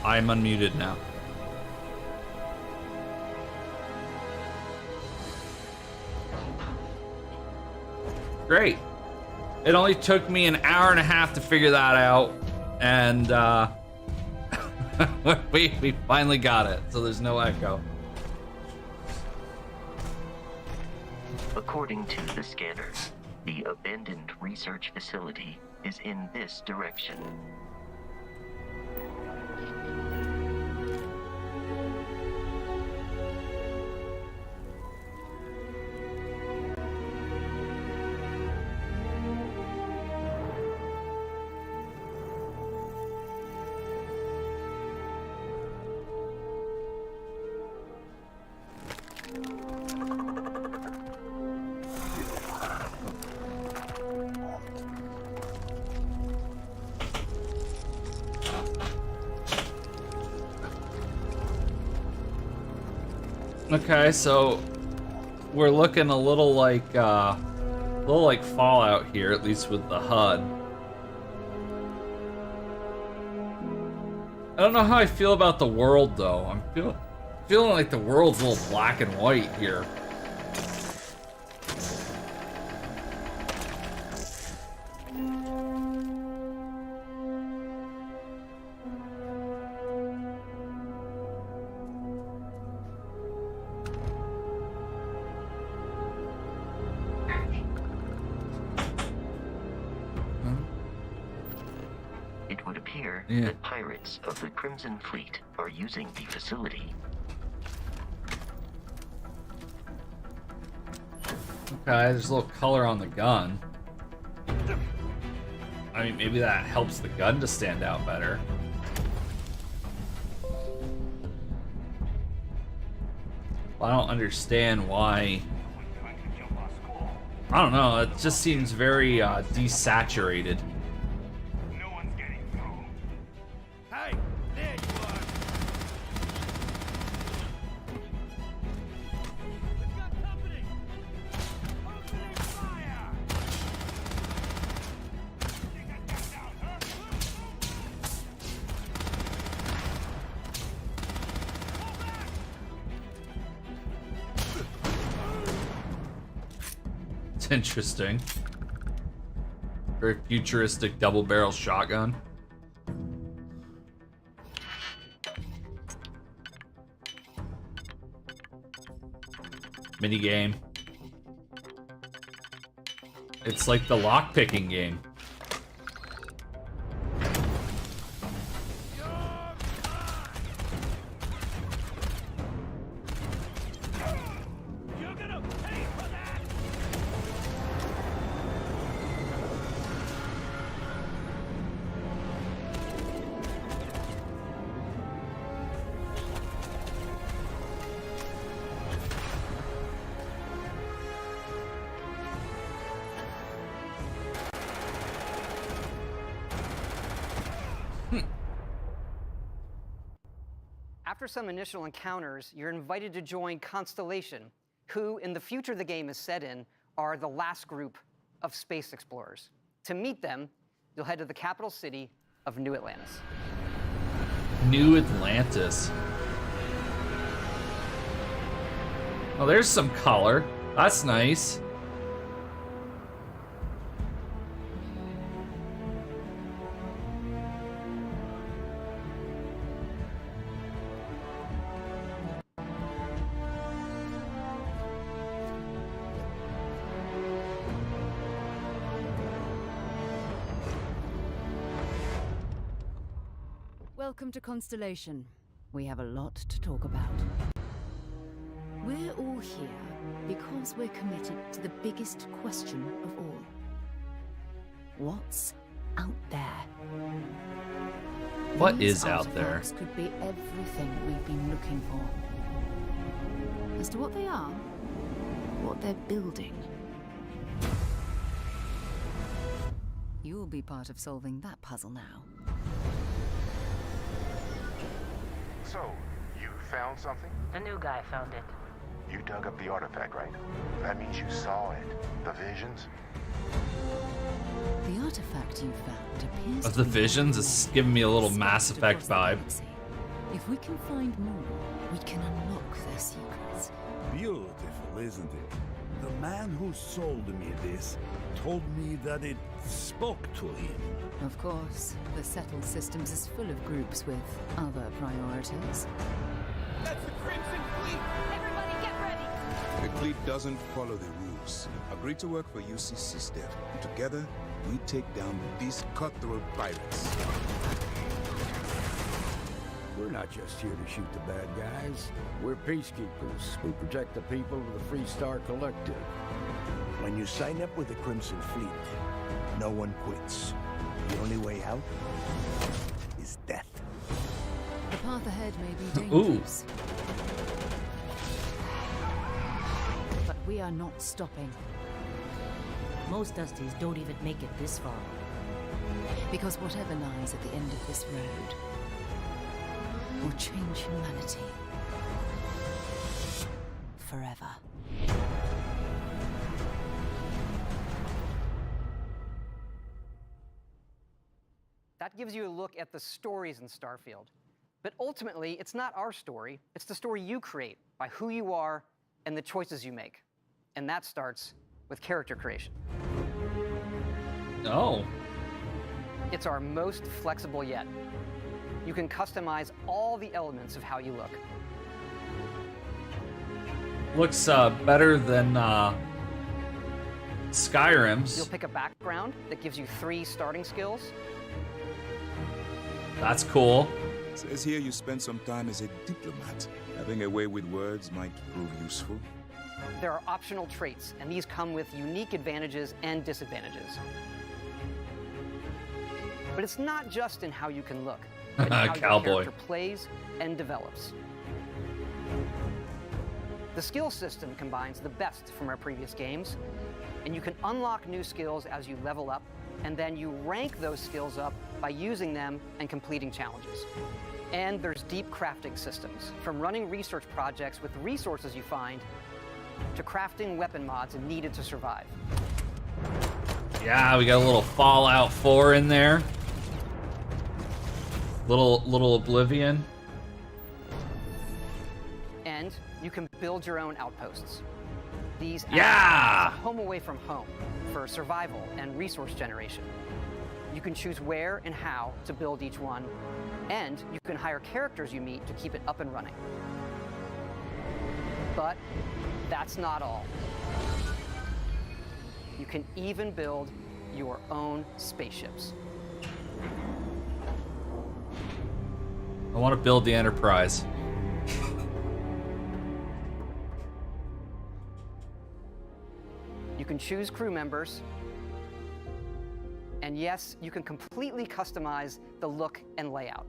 I'm unmuted now. Great. It only took me an hour and a half to figure that out, and we finally got it, so there's no echo. According to the scanner, the abandoned research facility is in this direction. Okay, so we're looking a little like Fallout here, at least with the HUD. I don't know how I feel about the world though. I'm feeling like the world's a little black and white here. It would appear Yeah. that pirates of the Crimson Fleet are using the facility. Okay, there's a little color on the gun. I mean, maybe that helps the gun to stand out better. Well, I don't understand why. I don't know, it just seems very desaturated. Hey, there you are. That's interesting. Very futuristic double barrel shotgun. Mini game. It's like the lock-picking game. After some initial encounters, you're invited to join Constellation, who, in the future the game is set in, are the last group of space explorers. To meet them, you'll head to the capital city of New Atlantis. New Atlantis. Oh, there's some color. That's nice. Welcome to Constellation. We have a lot to talk about. We're all here because we're committed to the biggest question of all. What's out there? What These is out there? artifacts could be everything we've been looking for. As to what they are, what they're building, you'll be part of solving that puzzle now. So, you found something? The new guy found it. You dug up the artifact, right? That means you saw it. The visions? The artifact you found appears Of to the be visions, it's giving me a little Mass Effect vibe. If we can find more, we can unlock their secrets. Beautiful, isn't it? The man who sold me this told me that it spoke to him. Of course, the settled systems is full of groups with other priorities. That's the Crimson Fleet! Everybody get ready! The fleet doesn't follow the rules. Agree to work for UCC Step. Together, we take down these cutthroat pirates. We're not just here to shoot the bad guys. We're peacekeepers. We protect the people of the Free Star Collective. When you sign up with the Crimson Fleet, no one quits. The only way out is death. The path ahead may be dangerous. But we are not stopping. Most Dusties don't even make it this far. Because whatever lies at the end of this road will change humanity forever. That gives you a look at the stories in Starfield. But ultimately, it's not our story. It's the story you create by who you are and the choices you make. And that starts with character creation. Oh. It's our most flexible yet. You can customize all the elements of how you look. Looks better than Skyrim's. You'll pick a background that gives you 3 starting skills. That's cool. Says here you spend some time as a diplomat. Having a way with words might prove useful. There are optional traits, and these come with unique advantages and disadvantages. But it's not just in how you can look, but in how your character plays and develops. The skill system combines the best from our previous games, and you can unlock new skills as you level up, and then you rank those skills up by using them and completing challenges. And there's deep crafting systems, from running research projects with resources you find, to crafting weapon mods needed to survive. Yeah, we got a little Fallout 4 in there. Little Oblivion. And you can build your own outposts. These Yeah! home away from home for survival and resource generation. You can choose where and how to build each one, and you can hire characters you meet to keep it up and running. But that's not all. You can even build your own spaceships. I want to build the Enterprise. You can choose crew members. And yes, you can completely customize the look and layout.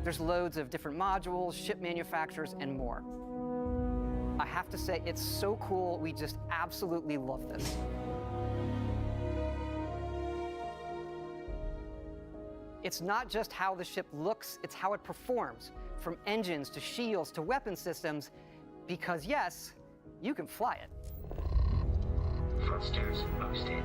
There's loads of different modules, ship manufacturers, and more. I have to say, it's so cool. We just absolutely love this. It's not just how the ship looks, it's how it performs, from engines to shields to weapon systems, because yes, you can fly it. Thrusters boosted.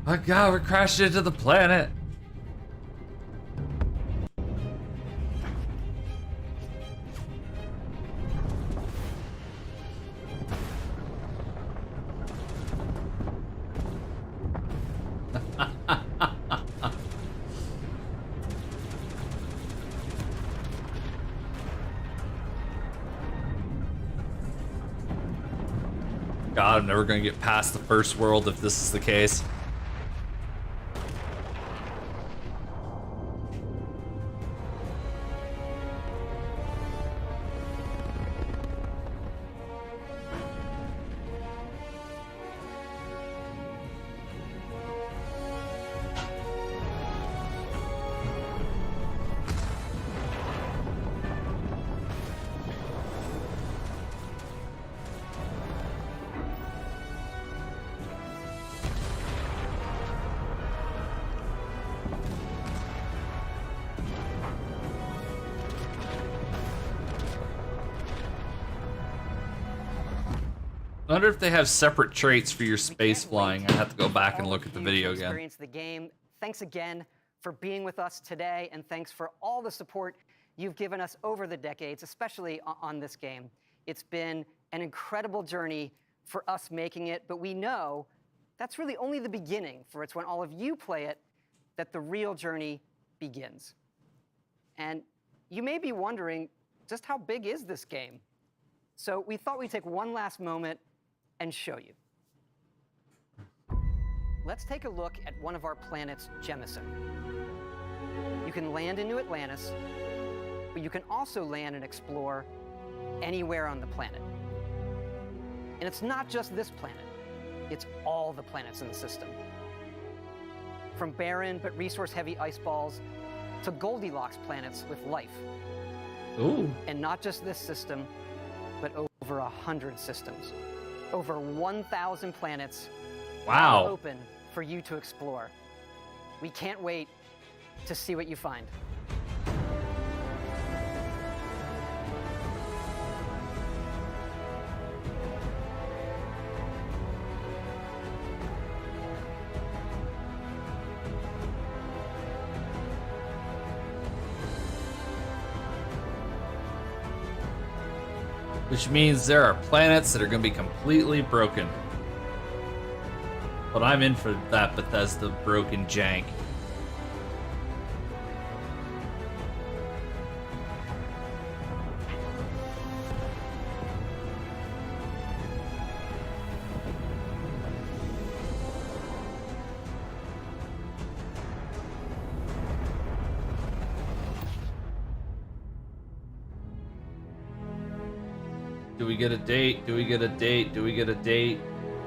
My God, we're crashing into the planet. God, I'm never gonna get past the first world if this is the case. I wonder if they have separate traits for your space flying. I have to go back and look at the video again. Experience the game. Thanks again for being with us today, and thanks for all the support you've given us over the decades, especially on this game. It's been an incredible journey for us making it, but we know that's really only the beginning, for it's when all of you play it that the real journey begins. And you may be wondering, just how big is this game? So we thought we'd take one last moment and show you. Let's take a look at one of our planets, Jemison. You can land into Atlantis, but you can also land and explore anywhere on the planet. And it's not just this planet, it's all the planets in the system. From barren but resource-heavy ice balls to Goldilocks planets with life. Ooh. And not just this system, but over 100 systems. Over 1,000 planets. Wow. All open for you to explore. We can't wait to see what you find. Which means there are planets that are going to be completely broken. But I'm in for that Bethesda broken jank. Do we get a date? Do we get a date? Do we get a date?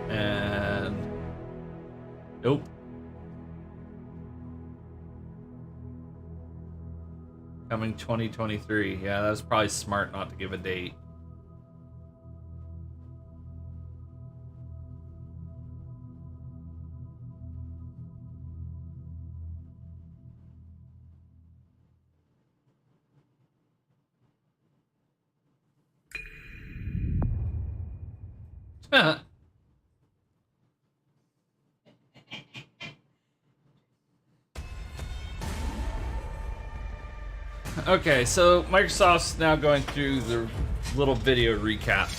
And nope. Coming 2023. Yeah, that's probably smart not to give a date. Okay, so Microsoft's now going through the little video recap.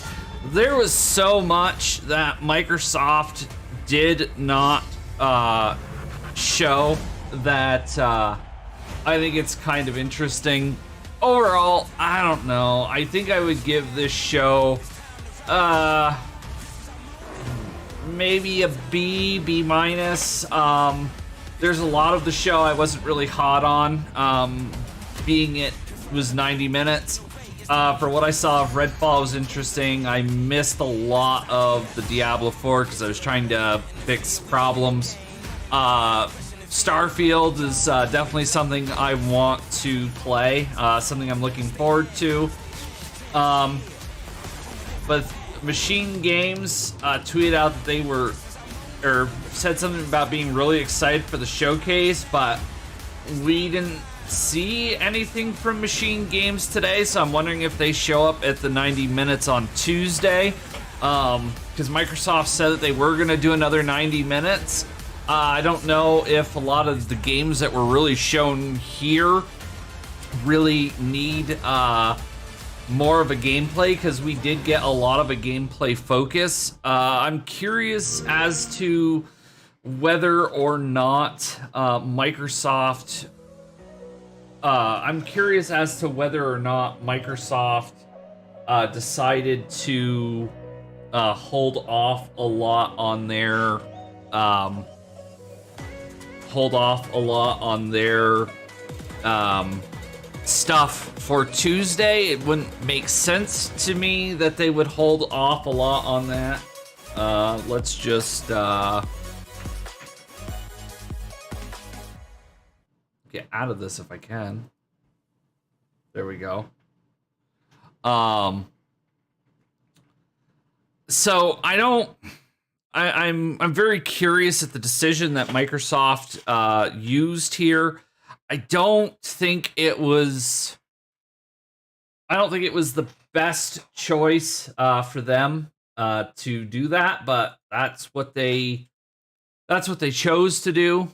There was so much that Microsoft did not show that I think it's kind of interesting. Overall, I don't know. I think I would give this show maybe a B minus. There's a lot of the show I wasn't really hot on. Being it was 90 minutes. For what I saw of Redfall was interesting. I missed a lot of the Diablo 4 because I was trying to fix problems. Starfield is definitely something I want to play, something I'm looking forward to. But Machine Games tweeted out that they were, or said something about being really excited for the showcase, but we didn't see anything from Machine Games today, so I'm wondering if they show up at the 90 minutes on Tuesday, because Microsoft said that they were going to do another 90 minutes. I don't know if a lot of the games that were really shown here really need more of a gameplay, because we did get a lot of a gameplay focus. I'm curious as to whether or not Microsoft decided to hold off a lot on their stuff for Tuesday. It wouldn't make sense to me that they would hold off a lot on that. Let's just get out of this if I can. There we go. So I'm very curious at the decision that Microsoft used here. I don't think it was the best choice for them to do that, but that's what they chose to do.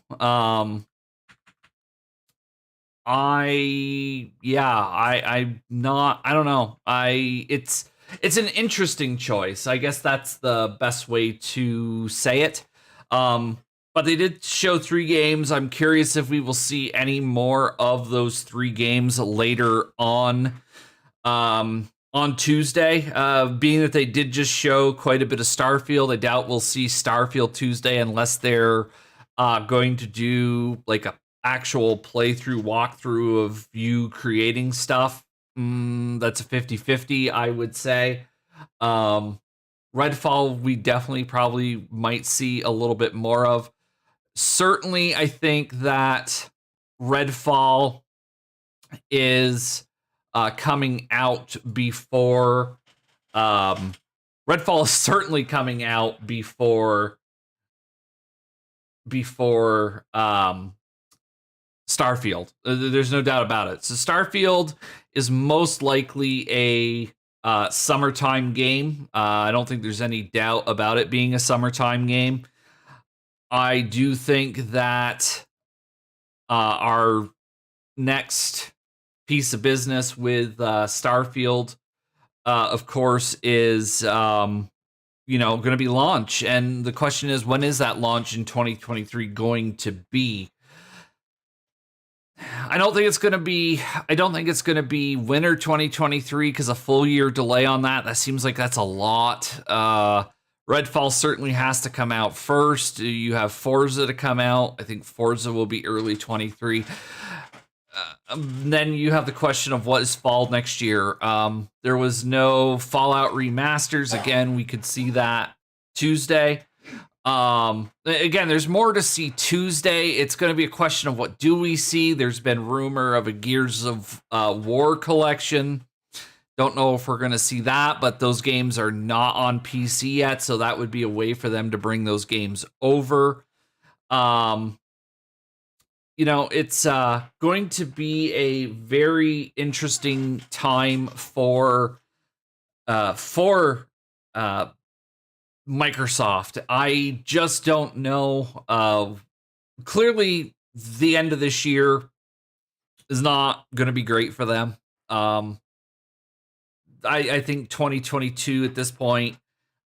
I don't know. It's an interesting choice. I guess that's the best way to say it. But they did show 3 games. I'm curious if we will see any more of those 3 games later on Tuesday. Being that they did just show quite a bit of Starfield, I doubt we'll see Starfield Tuesday unless they're going to do like a actual playthrough walkthrough of you creating stuff. That's a 50-50, I would say. Redfall, we definitely probably might see a little bit more of. Certainly, I think that Redfall is coming out before. Redfall is certainly coming out before Starfield. There's no doubt about it. So Starfield is most likely a summertime game. I don't think there's any doubt about it being a summertime game. I do think that our next piece of business with Starfield, of course, is going to be launch. And the question is, when is that launch in 2023 going to be? I don't think it's going to be winter 2023, because a full year delay on that seems like that's a lot. Redfall certainly has to come out first. You have Forza to come out. I think Forza will be early 23. Then you have the question of what is fall next year. There was no Fallout remasters. Again, we could see that Tuesday. Again, there's more to see Tuesday. It's going to be a question of what do we see. There's been rumor of a Gears of War collection. Don't know if we're going to see that, but those games are not on PC yet, so that would be a way for them to bring those games over. It's going to be a very interesting time for Microsoft. I just don't know. Clearly, the end of this year is not going to be great for them. I think 2022 at this point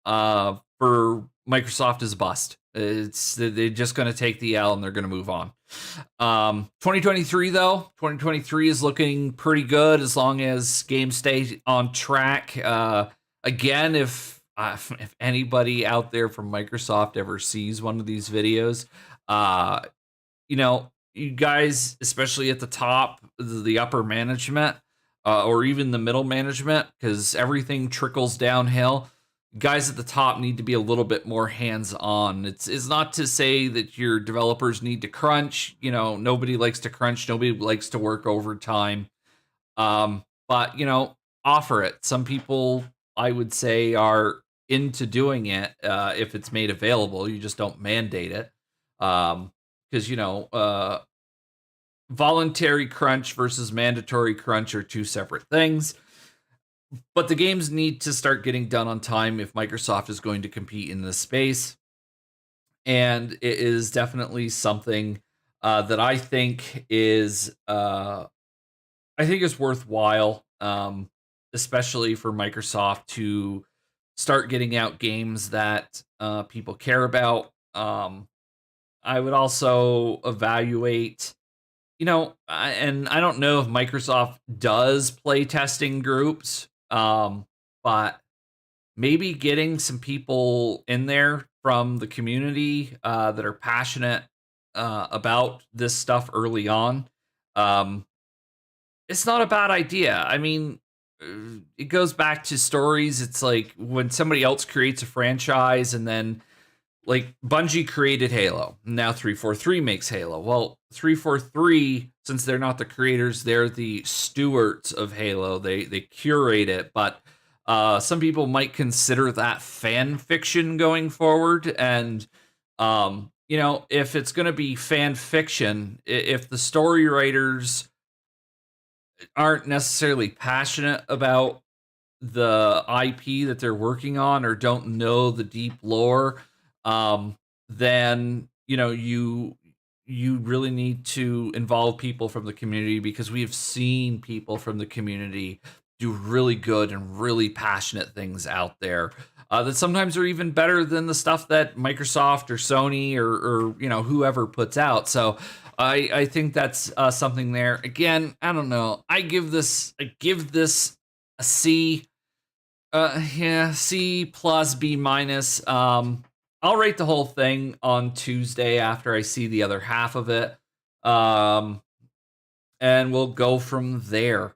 for Microsoft is a bust. They're just going to take the L and they're going to move on. 2023 though, 2023 is looking pretty good as long as games stay on track. Again, if anybody out there from Microsoft ever sees one of these videos, you guys, especially at the top, the upper management, or even the middle management, because everything trickles downhill. Guys at the top need to be a little bit more hands-on. It's not to say that your developers need to crunch. Nobody likes to crunch. Nobody likes to work overtime. But offer it. Some people, I would say, are into doing it if it's made available. You just don't mandate it. Because voluntary crunch versus mandatory crunch are two separate things. But the games need to start getting done on time if Microsoft is going to compete in this space. And it is definitely something that I think is worthwhile, especially for Microsoft to start getting out games that people care about. I would also evaluate, and I don't know if Microsoft does play testing groups, but maybe getting some people in there from the community that are passionate about this stuff early on. It's not a bad idea. I mean, it goes back to stories. It's like when somebody else creates a franchise and then like Bungie created Halo. Now 343 makes Halo. Well, 343, since they're not the creators, they're the stewards of Halo. They curate it, but some people might consider that fan fiction going forward. And if it's going to be fan fiction, if the story writers aren't necessarily passionate about the IP that they're working on or don't know the deep lore, then you really need to involve people from the community, because we have seen people from the community do really good and really passionate things out there that sometimes are even better than the stuff that Microsoft or Sony or whoever puts out. So I think that's something there. Again, I don't know. I give this a C. C plus B minus. I'll rate the whole thing on Tuesday after I see the other half of it. And we'll go from there.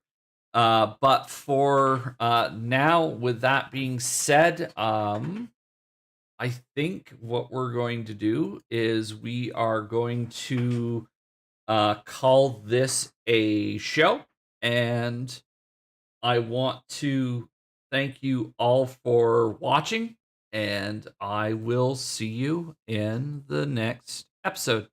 But for now, with that being said, I think what we're going to do is we are going to call this a show. And I want to thank you all for watching. And I will see you in the next episode.